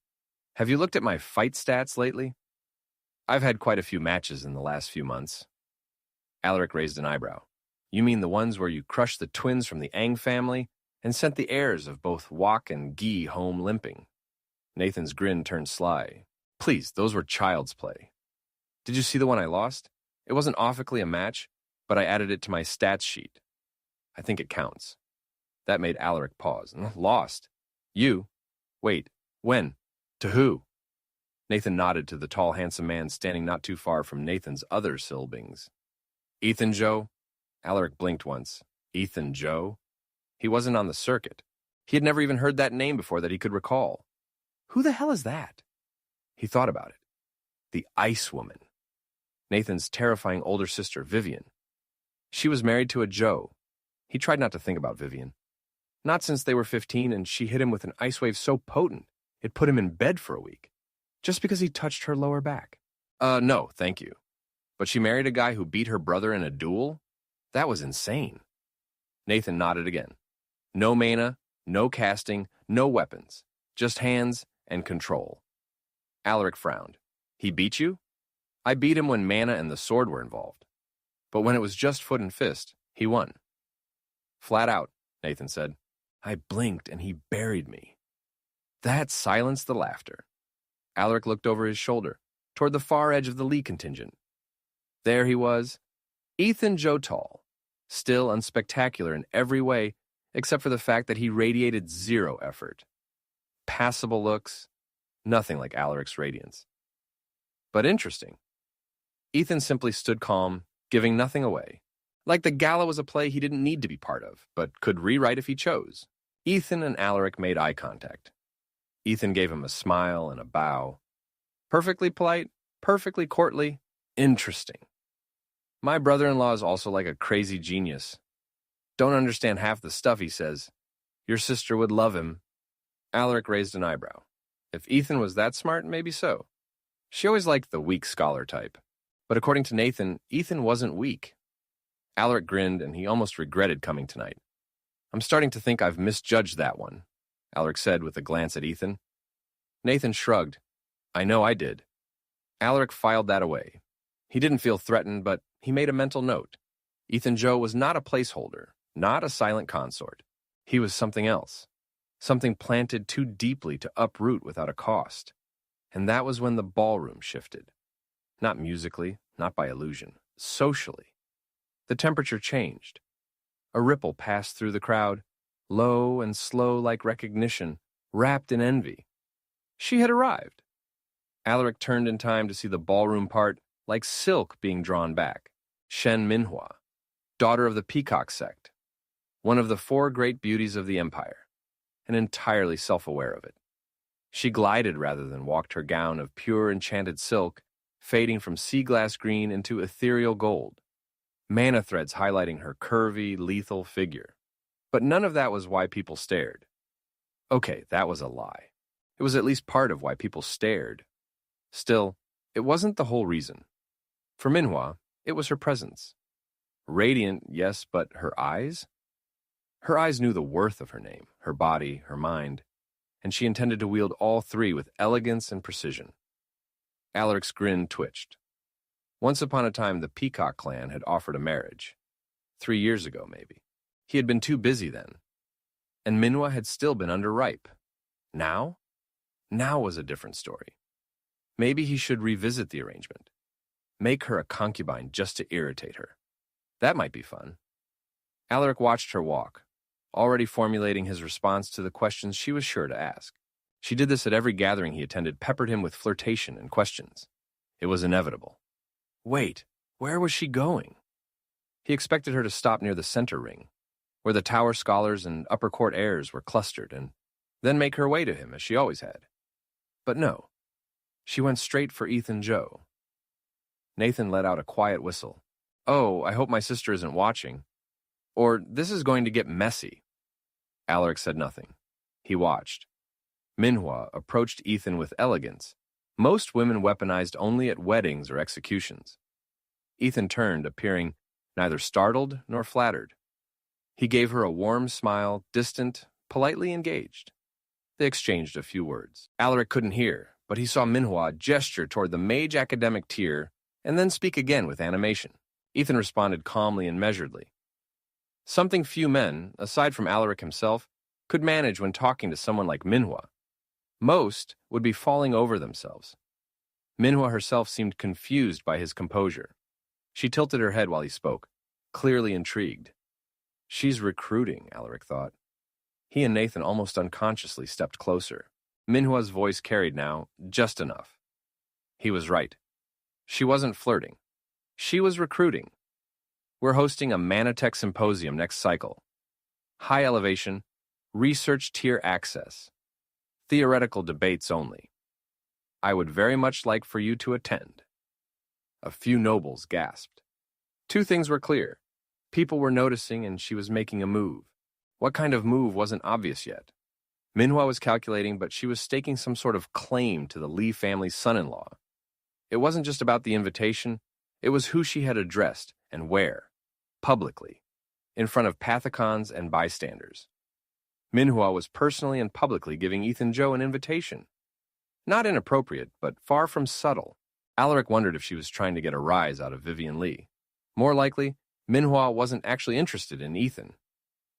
"have you looked at my fight stats lately? I've had quite a few matches in the last few months." Alaric raised an eyebrow. "You mean the ones where you crushed the twins from the Ang family and sent the heirs of both Wok and Gi home limping?" Nathan's grin turned sly. "Please, those were child's play. Did you see the one I lost? It wasn't offensively a match, but I added it to my stats sheet. I think it counts." That made Alaric pause. "Lost? You? Wait, when? To who?" Nathan nodded to the tall, handsome man standing not too far from Nathan's other Silbings. "Ethan Joe?" Alaric blinked once. Ethan Joe? He wasn't on the circuit. He had never even heard that name before that he could recall. Who the hell is that? He thought about it. The Ice Woman. Nathan's terrifying older sister, Vivian. She was married to a Joe. He tried not to think about Vivian. Not since they were 15 and she hit him with an ice wave so potent it put him in bed for a week, just because he touched her lower back. No, thank you. But she married a guy who beat her brother in a duel? That was insane. Nathan nodded again. No mana, no casting, no weapons. Just hands and control. Alaric frowned. He beat you? I beat him when mana and the sword were involved. But when it was just foot and fist, he won. Flat out, Nathan said. I blinked and he buried me. That silenced the laughter. Alaric looked over his shoulder, toward the far edge of the Lee contingent. There he was, Ethan Joe Tall, still unspectacular in every way except for the fact that he radiated zero effort. Passable looks, nothing like Alaric's radiance. But interesting. Ethan simply stood calm, giving nothing away. Like the gala was a play he didn't need to be part of, but could rewrite if he chose. Ethan and Alaric made eye contact. Ethan gave him a smile and a bow. Perfectly polite, perfectly courtly, interesting. My brother-in-law is also like a crazy genius. Don't understand half the stuff he says. Your sister would love him. Alaric raised an eyebrow. If Ethan was that smart, maybe so. She always liked the weak scholar type. But according to Nathan, Ethan wasn't weak. Alaric grinned, and he almost regretted coming tonight. I'm starting to think I've misjudged that one, Alaric said with a glance at Ethan. Nathan shrugged. I know I did. Alaric filed that away. He didn't feel threatened, but he made a mental note. Ethan Joe was not a placeholder, not a silent consort. He was something else, something planted too deeply to uproot without a cost. And that was when the ballroom shifted. Not musically, not by illusion, socially. The temperature changed. A ripple passed through the crowd, low and slow like recognition, wrapped in envy. She had arrived. Alaric turned in time to see the ballroom part like silk being drawn back. Shen Minhua, daughter of the Peacock sect, one of the four great beauties of the empire, and entirely self-aware of it. She glided rather than walked her gown of pure enchanted silk, fading from sea glass green into ethereal gold, mana threads highlighting her curvy, lethal figure. But none of that was why people stared. Okay, that was a lie. It was at least part of why people stared. Still, it wasn't the whole reason. For Minhua, it was her presence. Radiant, yes, but her eyes? Her eyes knew the worth of her name, her body, her mind, and she intended to wield all three with elegance and precision. Alaric's grin twitched. Once upon a time, the Peacock clan had offered a marriage. 3 years ago, maybe. He had been too busy then. And Minhua had still been underripe. Now? Now was a different story. Maybe he should revisit the arrangement. Make her a concubine just to irritate her. That might be fun. Alaric watched her walk, already formulating his response to the questions she was sure to ask. She did this at every gathering he attended, peppered him with flirtation and questions. It was inevitable. Wait, where was she going? He expected her to stop near the center ring, where the tower scholars and upper court heirs were clustered, and then make her way to him as she always had. But no. She went straight for Ethan Joe. Nathan let out a quiet whistle. Oh, I hope my sister isn't watching. Or, this is going to get messy. Alaric said nothing. He watched. Minhua approached Ethan with elegance. Most women weaponized only at weddings or executions. Ethan turned, appearing neither startled nor flattered. He gave her a warm smile, distant, politely engaged. They exchanged a few words. Alaric couldn't hear, but he saw Minhua gesture toward the mage academic tier and then speak again with animation. Ethan responded calmly and measuredly. Something few men, aside from Alaric himself, could manage when talking to someone like Minhua. Most would be falling over themselves. Minhua herself seemed confused by his composure. She tilted her head while he spoke, clearly intrigued. She's recruiting, Alaric thought. He and Nathan almost unconsciously stepped closer. Minhua's voice carried now, just enough. He was right. She wasn't flirting. She was recruiting. We're hosting a Manatech symposium next cycle. High elevation, research tier access. Theoretical debates only. I would very much like for you to attend. A few nobles gasped. Two things were clear. People were noticing and she was making a move. What kind of move wasn't obvious yet? Minhua was calculating, but she was staking some sort of claim to the Li family's son-in-law. It wasn't just about the invitation, it was who she had addressed and where. Publicly. In front of Pathicons and bystanders. Minhua was personally and publicly giving Ethan Joe an invitation. Not inappropriate, but far from subtle. Alaric wondered if she was trying to get a rise out of Vivian Lee. More likely, Minhua wasn't actually interested in Ethan.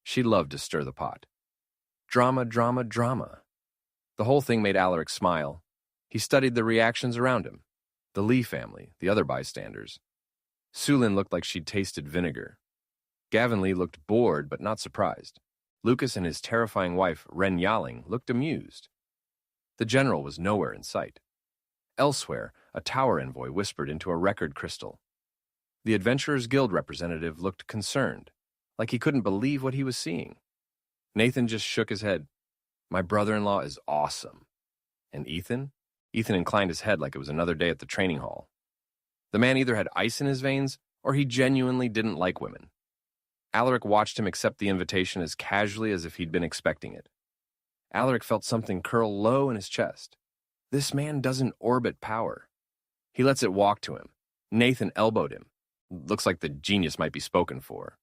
She loved to stir the pot. Drama, drama, drama. The whole thing made Alaric smile. He studied the reactions around him. The Lee family, the other bystanders. Sulin looked like she'd tasted vinegar. Gavin Lee looked bored but not surprised. Lucas and his terrifying wife, Ren Yaling, looked amused. The general was nowhere in sight. Elsewhere, a tower envoy whispered into a record crystal. The Adventurers Guild representative looked concerned, like he couldn't believe what he was seeing. Nathan just shook his head. My brother-in-law is awesome. And Ethan? Ethan inclined his head like it was another day at the training hall. The man either had ice in his veins, or he genuinely didn't like women. Alaric watched him accept the invitation as casually as if he'd been expecting it. Alaric felt something curl low in his chest. This man doesn't orbit power. He lets it walk to him. Nathan elbowed him. Looks like the genius might be spoken for.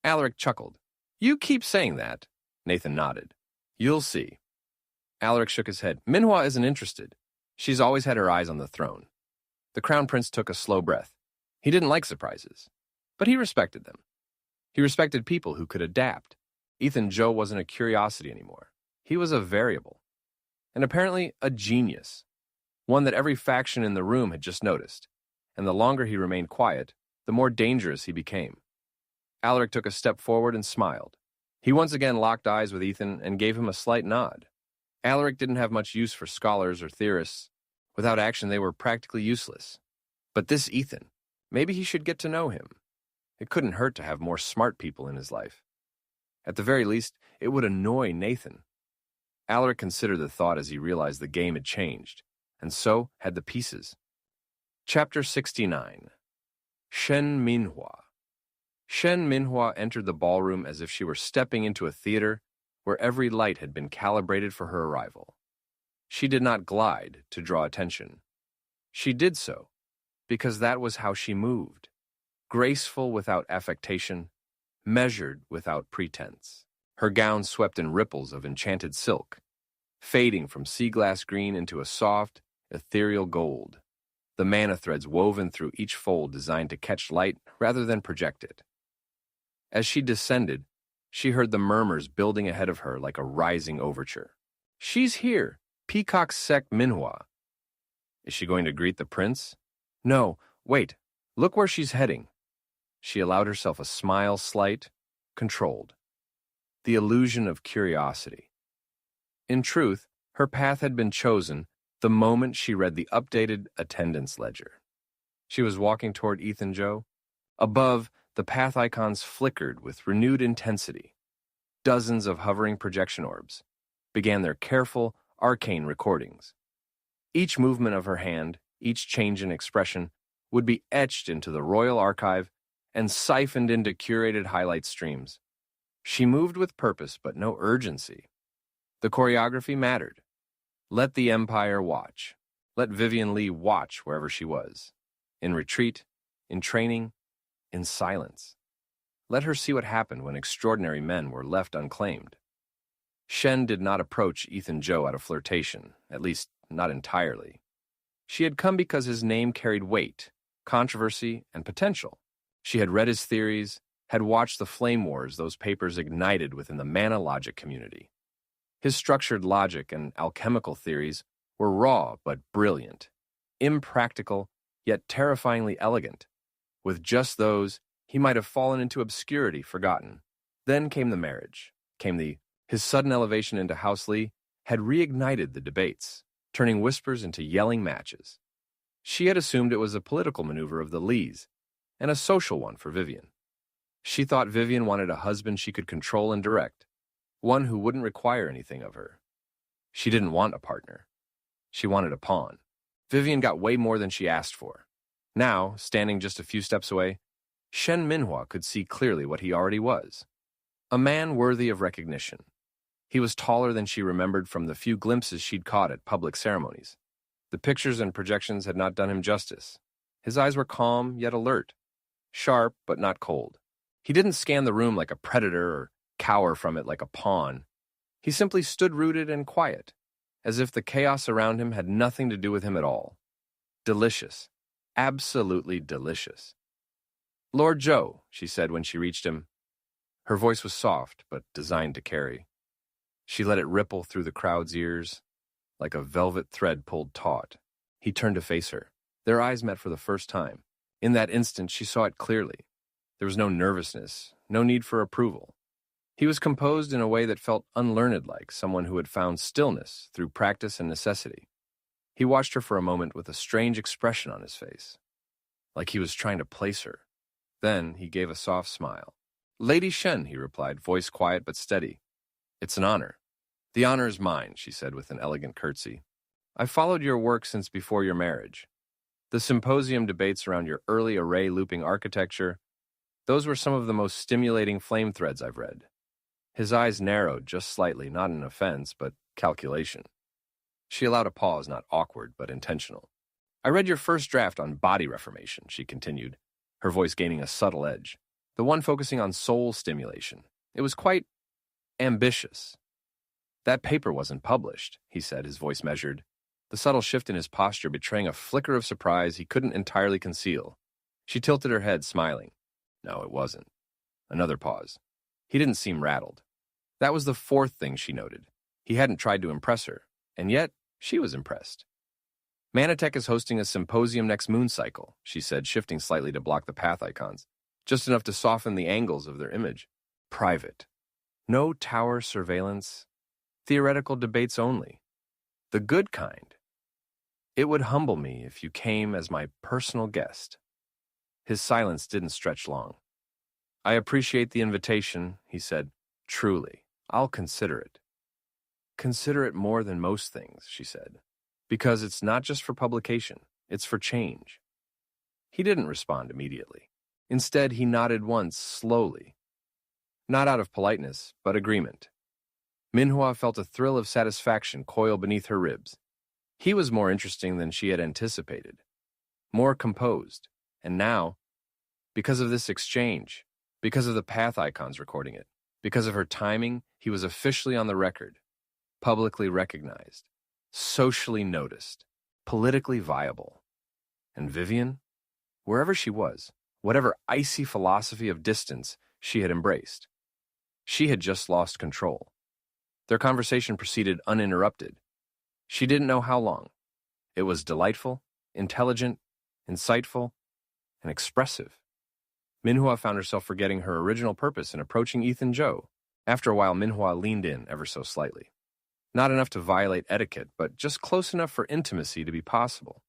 Alaric chuckled. You keep saying that. Nathan nodded. You'll see. Alaric shook his head. Minhua isn't interested. She's always had her eyes on the throne. The crown prince took a slow breath. He didn't like surprises, but he respected them. He respected people who could adapt. Ethan Joe wasn't a curiosity anymore. He was a variable, and apparently a genius, one that every faction in the room had just noticed, and the longer he remained quiet, the more dangerous he became. Alaric took a step forward and smiled. He once again locked eyes with Ethan and gave him a slight nod. Alaric didn't have much use for scholars or theorists. Without action, they were practically useless. But this Ethan, maybe he should get to know him. It couldn't hurt to have more smart people in his life. At the very least, it would annoy Nathan. Alaric considered the thought as he realized the game had changed, and so had the pieces. Chapter 69. Shen Minhua. Shen Minhua entered the ballroom as if she were stepping into a theater where every light had been calibrated for her arrival. She did not glide to draw attention. She did so because that was how she moved, graceful without affectation, measured without pretense. Her gown swept in ripples of enchanted silk, fading from sea glass green into a soft, ethereal gold, the mana threads woven through each fold designed to catch light rather than project it. As she descended, she heard the murmurs building ahead of her like a rising overture. She's here, Peacock Sec Minhua. Is she going to greet the prince? No, wait, look where she's heading. She allowed herself a smile, slight, controlled. The illusion of curiosity. In truth, her path had been chosen the moment she read the updated attendance ledger. She was walking toward Ethan Joe. Above, the path icons flickered with renewed intensity. Dozens of hovering projection orbs began their careful, arcane recordings. Each movement of her hand, each change in expression, would be etched into the royal archive and siphoned into curated highlight streams. She moved with purpose, but no urgency. The choreography mattered. Let the Empire watch. Let Vivian Lee watch wherever she was. In retreat, in training, in silence. Let her see what happened when extraordinary men were left unclaimed. Shen did not approach Ethan Joe out of flirtation, at least not entirely. She had come because his name carried weight, controversy, and potential. She had read his theories, had watched the flame wars those papers ignited within the mana logic community. His structured logic and alchemical theories were raw but brilliant, impractical yet terrifyingly elegant. With just those, he might have fallen into obscurity, forgotten. Then came the marriage, his sudden elevation into House Lee had reignited the debates, turning whispers into yelling matches. She had assumed it was a political maneuver of the Lees, and a social one for Vivian. She thought Vivian wanted a husband she could control and direct, one who wouldn't require anything of her. She didn't want a partner. She wanted a pawn. Vivian got way more than she asked for. Now, standing just a few steps away, Shen Minhua could see clearly what he already was. A man worthy of recognition. He was taller than she remembered from the few glimpses she'd caught at public ceremonies. The pictures and projections had not done him justice. His eyes were calm yet alert, sharp but not cold. He didn't scan the room like a predator or cower from it like a pawn. He simply stood rooted and quiet, as if the chaos around him had nothing to do with him at all. Delicious. Absolutely delicious. Lord Joe, she said when she reached him. Her voice was soft, but designed to carry. She let it ripple through the crowd's ears, like a velvet thread pulled taut. He turned to face her. Their eyes met for the first time. In that instant, she saw it clearly. There was no nervousness, no need for approval. He was composed in a way that felt unlearned, like someone who had found stillness through practice and necessity. He watched her for a moment with a strange expression on his face, like he was trying to place her. Then he gave a soft smile. Lady Shen, he replied, voice quiet but steady. It's an honor. The honor is mine, she said with an elegant curtsy. I've followed your work since before your marriage. The symposium debates around your early array looping architecture, those were some of the most stimulating flame threads I've read. His eyes narrowed just slightly, not in offense, but calculation. She allowed a pause, not awkward, but intentional. I read your first draft on body reformation, she continued, her voice gaining a subtle edge, the one focusing on soul stimulation. It was quite ambitious. That paper wasn't published, he said, his voice measured, the subtle shift in his posture betraying a flicker of surprise he couldn't entirely conceal. She tilted her head, smiling. No, it wasn't. Another pause. He didn't seem rattled. That was the fourth thing she noted. He hadn't tried to impress her, and yet she was impressed. Manatech is hosting a symposium next moon cycle, she said, shifting slightly to block the path icons, just enough to soften the angles of their image. Private. No tower surveillance. Theoretical debates only. The good kind. It would humble me if you came as my personal guest. His silence didn't stretch long. I appreciate the invitation, he said. Truly, I'll consider it. Consider it more than most things, she said, because it's not just for publication, it's for change. He didn't respond immediately. Instead, he nodded once, slowly. Not out of politeness, but agreement. Minhua felt a thrill of satisfaction coil beneath her ribs. He was more interesting than she had anticipated, more composed, and now, because of this exchange, because of the path icons recording it, because of her timing, he was officially on the record, publicly recognized, socially noticed, politically viable. And Vivian, wherever she was, whatever icy philosophy of distance she had embraced, she had just lost control. Their conversation proceeded uninterrupted. She didn't know how long. It was delightful, intelligent, insightful, and expressive. Minhua found herself forgetting her original purpose in approaching Ethan Joe. After a while, Minhua leaned in ever so slightly. Not enough to violate etiquette, but just close enough for intimacy to be possible.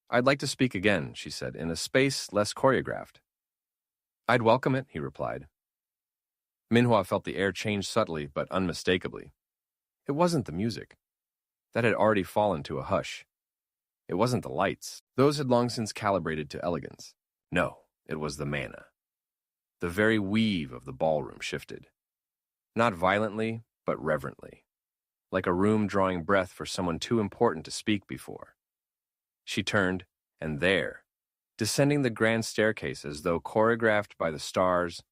I'd like to speak again, she said, in a space less choreographed. I'd welcome it, he replied. Minhua felt the air change subtly but unmistakably. It wasn't the music. That had already fallen to a hush. It wasn't the lights. Those had long since calibrated to elegance. No, it was the mana. The very weave of the ballroom shifted. Not violently, but reverently. Like a room drawing breath for someone too important to speak before. She turned, and there, descending the grand staircase as though choreographed by the stars,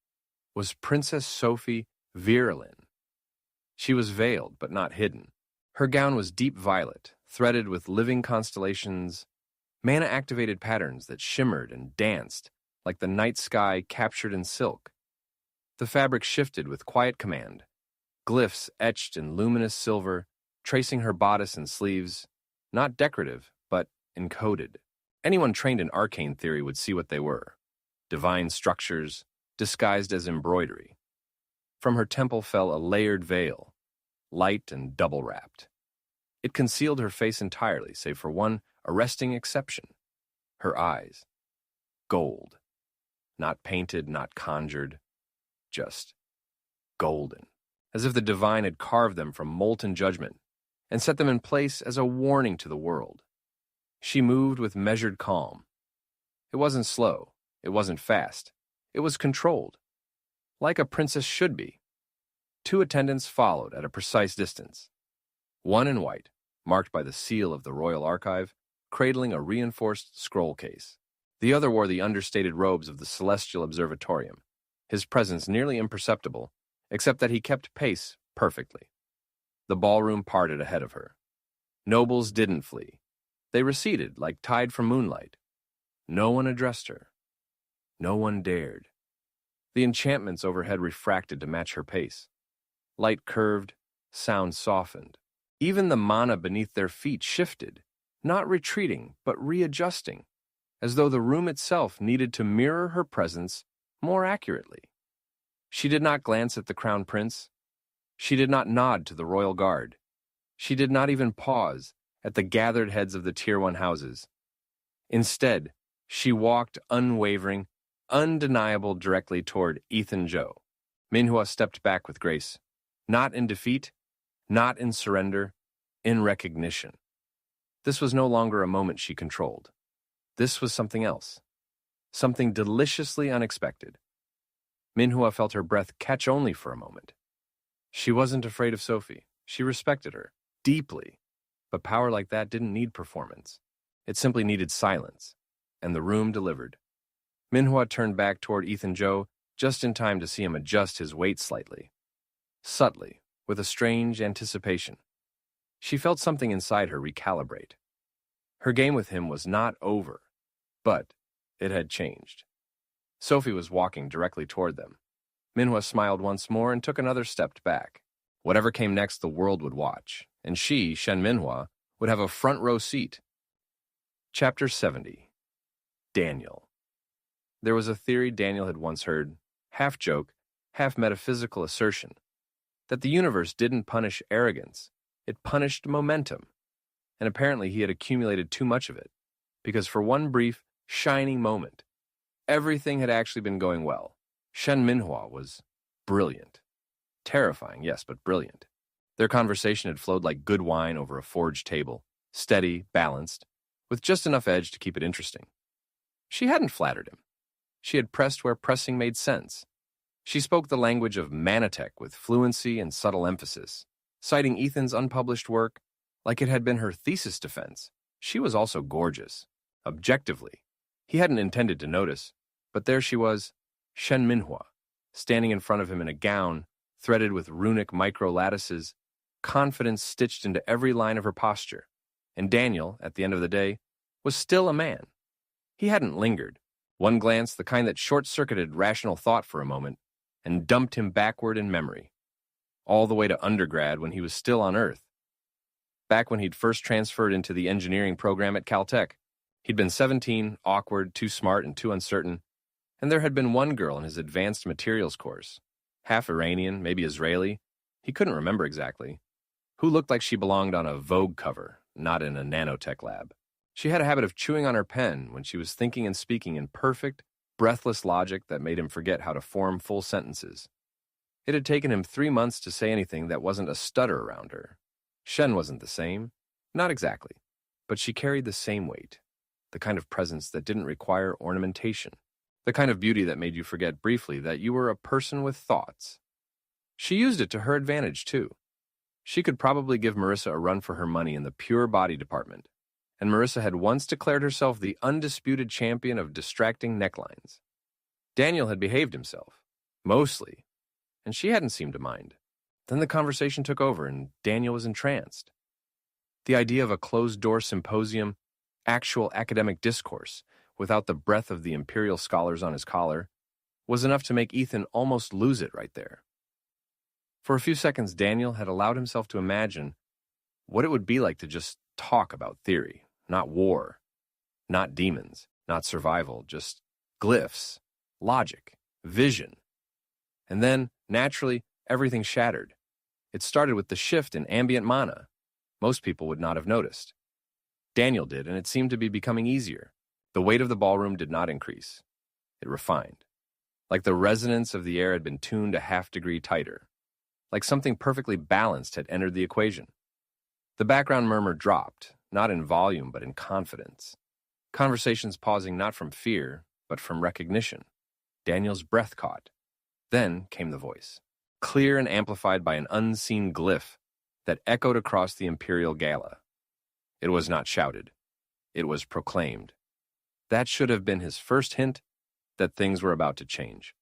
was Princess Sophie Virulin. She was veiled, but not hidden. Her gown was deep violet, threaded with living constellations, mana-activated patterns that shimmered and danced like the night sky captured in silk. The fabric shifted with quiet command, glyphs etched in luminous silver, tracing her bodice and sleeves, not decorative, but encoded. Anyone trained in arcane theory would see what they were. Divine structures, disguised as embroidery. From her temple fell a layered veil, light and double-wrapped. It concealed her face entirely, save for one arresting exception. Her eyes. Gold. Not painted, not conjured. Just golden. As if the divine had carved them from molten judgment and set them in place as a warning to the world. She moved with measured calm. It wasn't slow. It wasn't fast. It was controlled. Like a princess should be. Two attendants followed at a precise distance. One in white, marked by the seal of the Royal Archive, cradling a reinforced scroll case. The other wore the understated robes of the Celestial Observatorium, his presence nearly imperceptible, except that he kept pace perfectly. The ballroom parted ahead of her. Nobles didn't flee. They receded like tide from moonlight. No one addressed her. No one dared. The enchantments overhead refracted to match her pace. Light curved, sound softened. Even the mana beneath their feet shifted, not retreating, but readjusting, as though the room itself needed to mirror her presence more accurately. She did not glance at the crown prince. She did not nod to the royal guard. She did not even pause at the gathered heads of the Tier 1 houses. Instead, she walked unwavering, undeniable directly toward Ethan Joe. Minhua stepped back with grace, not in defeat, not in surrender, in recognition. This was no longer a moment she controlled. This was something else, something deliciously unexpected. Minhua felt her breath catch only for a moment. She wasn't afraid of Sophie. She respected her, deeply. But power like that didn't need performance. It simply needed silence, and the room delivered. Minhua turned back toward Ethan Joe just in time to see him adjust his weight slightly. Subtly, with a strange anticipation. She felt something inside her recalibrate. Her game with him was not over, but it had changed. Sophie was walking directly toward them. Minhua smiled once more and took another step back. Whatever came next, the world would watch, and she, Shen Minhua, would have a front row seat. Chapter 70. Daniel. There was a theory Daniel had once heard, half joke, half metaphysical assertion, that the universe didn't punish arrogance, it punished momentum. And apparently he had accumulated too much of it, because for one brief, shining moment, everything had actually been going well. Shen Minhua was brilliant. Terrifying, yes, but brilliant. Their conversation had flowed like good wine over a forged table, steady, balanced, with just enough edge to keep it interesting. She hadn't flattered him. She had pressed where pressing made sense. She spoke the language of Manatech with fluency and subtle emphasis, citing Ethan's unpublished work like it had been her thesis defense. She was also gorgeous, objectively. He hadn't intended to notice, but there she was, Shen Minhua, standing in front of him in a gown threaded with runic micro-lattices, confidence stitched into every line of her posture. And Daniel, at the end of the day, was still a man. He hadn't lingered. One glance, the kind that short-circuited rational thought for a moment, and dumped him backward in memory, all the way to undergrad when he was still on Earth. Back when he'd first transferred into the engineering program at Caltech, he'd been 17, awkward, too smart, and too uncertain, and there had been one girl in his advanced materials course, half Iranian, maybe Israeli, he couldn't remember exactly, who looked like she belonged on a Vogue cover, not in a nanotech lab. She had a habit of chewing on her pen when she was thinking and speaking in perfect, breathless logic that made him forget how to form full sentences. It had taken him 3 months to say anything that wasn't a stutter around her. Shen wasn't the same, not exactly, but she carried the same weight, the kind of presence that didn't require ornamentation, the kind of beauty that made you forget briefly that you were a person with thoughts. She used it to her advantage, too. She could probably give Marissa a run for her money in the pure body department, and Marissa had once declared herself the undisputed champion of distracting necklines. Daniel had behaved himself, mostly, and she hadn't seemed to mind. Then the conversation took over, and Daniel was entranced. The idea of a closed-door symposium, actual academic discourse, without the breath of the imperial scholars on his collar, was enough to make Ethan almost lose it right there. For a few seconds, Daniel had allowed himself to imagine what it would be like to just talk about theory, not war, not demons, not survival, just glyphs, logic, vision. And then, naturally, everything shattered. It started with the shift in ambient mana. Most people would not have noticed. Daniel did, and it seemed to be becoming easier. The weight of the ballroom did not increase. It refined. Like the resonance of the air had been tuned a half-degree tighter. Like something perfectly balanced had entered the equation. The background murmur dropped, not in volume but in confidence. Conversations pausing not from fear, but from recognition. Daniel's breath caught. Then came the voice, clear and amplified by an unseen glyph that echoed across the imperial gala. It was not shouted. It was proclaimed. That should have been his first hint that things were about to change.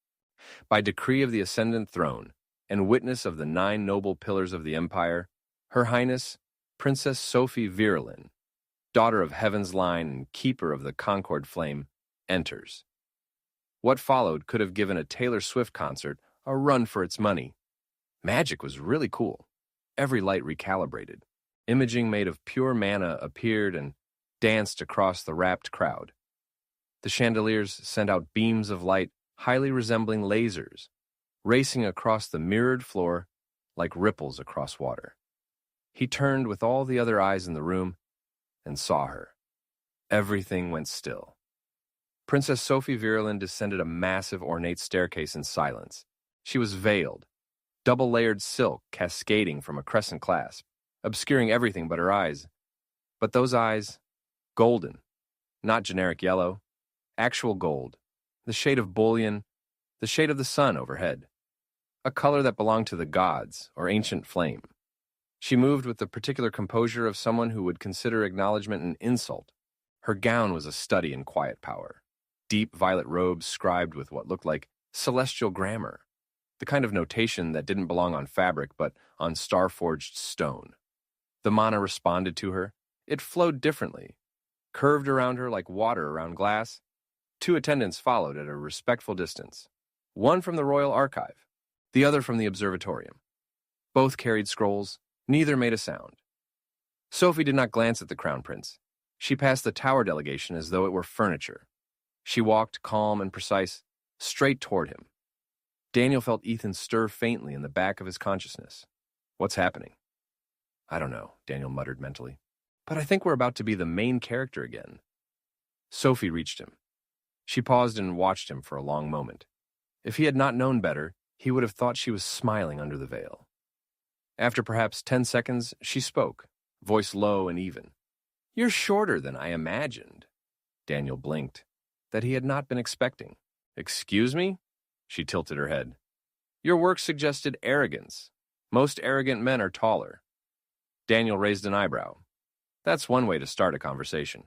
By decree of the ascendant throne and witness of the 9 noble pillars of the empire, Her Highness, Princess Sophie Virulin, daughter of Heaven's line and keeper of the Concord flame, enters. What followed could have given a Taylor Swift concert a run for its money. Magic was really cool. Every light recalibrated. Imaging made of pure mana appeared and danced across the rapt crowd. The chandeliers sent out beams of light highly resembling lasers, racing across the mirrored floor like ripples across water. He turned with all the other eyes in the room and saw her. Everything went still. Princess Sophie Virulin descended a massive ornate staircase in silence. She was veiled, double-layered silk cascading from a crescent clasp, obscuring everything but her eyes. But those eyes, golden, not generic yellow, actual gold, the shade of bullion, the shade of the sun overhead, a color that belonged to the gods or ancient flame. She moved with the particular composure of someone who would consider acknowledgement an insult. Her gown was a study in quiet power, deep violet robes scribed with what looked like celestial grammar. the kind of notation that didn't belong on fabric but on star-forged stone. The mana responded to her. It flowed differently, curved around her like water around glass. Two attendants followed at a respectful distance, one from the Royal Archive, the other from the Observatorium. Both carried scrolls, neither made a sound. Sophie did not glance at the Crown Prince. She passed the tower delegation as though it were furniture. She walked, calm and precise, straight toward him. Daniel felt Ethan stir faintly in the back of his consciousness. What's happening? I don't know, Daniel muttered mentally. But I think we're about to be the main character again. Sophie reached him. She paused and watched him for a long moment. If he had not known better, he would have thought she was smiling under the veil. After perhaps 10 seconds, she spoke, voice low and even. You're shorter than I imagined. Daniel blinked, that he had not been expecting. Excuse me? She tilted her head. Your work suggested arrogance. Most arrogant men are taller. Daniel raised an eyebrow. That's one way to start a conversation.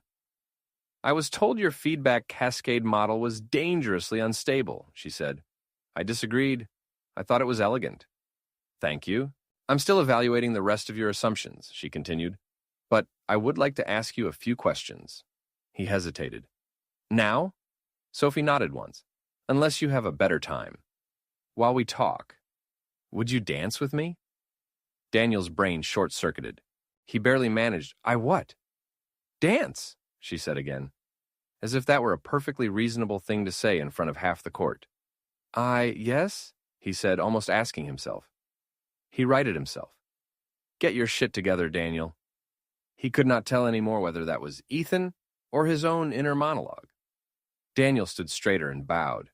I was told your feedback cascade model was dangerously unstable, she said. I disagreed. I thought it was elegant. Thank you. I'm still evaluating the rest of your assumptions, she continued. But I would like to ask you a few questions. He hesitated. Now? Sophie nodded once. Unless you have a better time. While we talk, would you dance with me? Daniel's brain short-circuited. He barely managed. I what? Dance, she said again, as if that were a perfectly reasonable thing to say in front of half the court. Yes, he said, almost asking himself. He righted himself. Get your shit together, Daniel. He could not tell any more whether that was Ethan or his own inner monologue. Daniel stood straighter and bowed.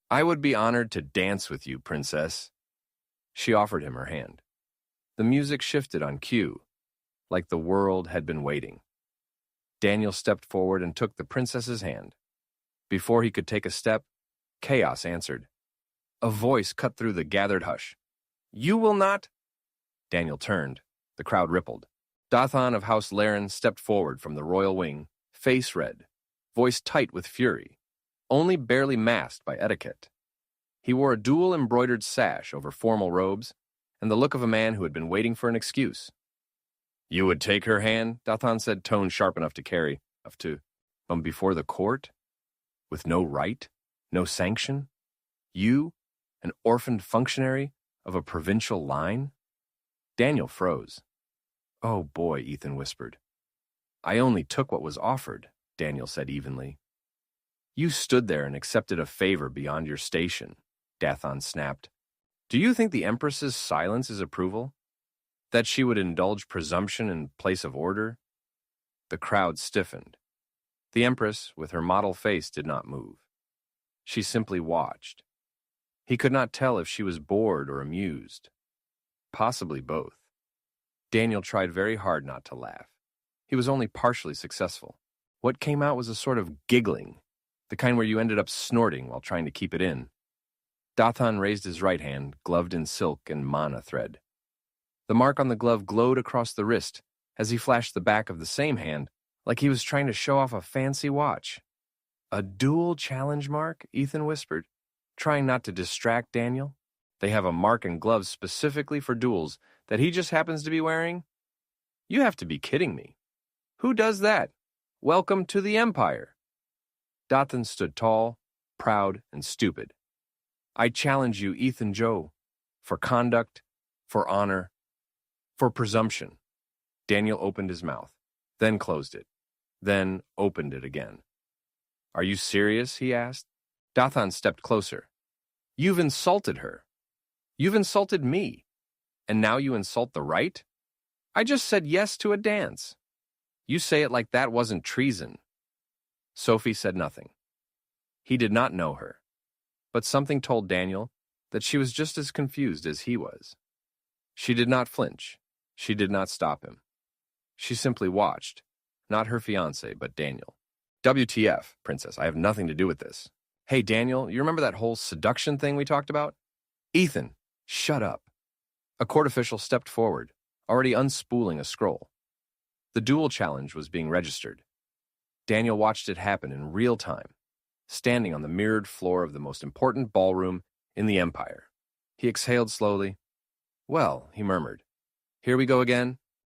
I would be honored to dance with you, princess. She offered him her hand. The music shifted on cue, like the world had been waiting. Daniel stepped forward and took the princess's hand. Before he could take a step, chaos answered. A voice cut through the gathered hush. You will not? Daniel turned. The crowd rippled. Dathan of House Laren stepped forward from the royal wing, face red, voice tight with fury, only barely masked by etiquette. He wore a dual embroidered sash over formal robes, and the look of a man who had been waiting for an excuse. You would take her hand, Dathan said, tone sharp enough to carry, from before the court? With no right? No sanction? You, an orphaned functionary of a provincial line? Daniel froze. Oh boy, Ethan whispered. I only took what was offered, Daniel said evenly. You stood there and accepted a favor beyond your station, Dathan snapped. Do you think the Empress's silence is approval? That she would indulge presumption in place of order? The crowd stiffened. The Empress, with her model face, did not move. She simply watched. He could not tell if she was bored or amused. Possibly both. Daniel tried very hard not to laugh. He was only partially successful. What came out was a sort of giggling, the kind where you ended up snorting while trying to keep it in. Dathan raised his right hand, gloved in silk and mana thread. The mark on the glove glowed across the wrist as he flashed the back of the same hand like he was trying to show off a fancy watch. A dual challenge mark, Ethan whispered, trying not to distract Daniel. They have a mark and gloves specifically for duels that he just happens to be wearing? You have to be kidding me. Who does that? Welcome to the Empire. Dathan stood tall, proud, and stupid. I challenge you, Ethan Joe, for conduct, for honor, for presumption. Daniel opened his mouth, then closed it, then opened it again. Are you serious? He asked. Dathan stepped closer. You've insulted her. You've insulted me. And now you insult the right? I just said yes to a dance. You say it like that wasn't treason. Sophie said nothing. He did not know her, but something told Daniel that she was just as confused as he was. She did not flinch. She did not stop him. She simply watched, not her fiancé, but Daniel. WTF, princess, I have nothing to do with this. Hey, Daniel, you remember that whole seduction thing we talked about? Ethan, shut up. A court official stepped forward, already unspooling a scroll. The duel challenge was being registered. Daniel watched it happen in real time, standing on the mirrored floor of the most important ballroom in the Empire. He exhaled slowly. Well, he murmured. Here we go again.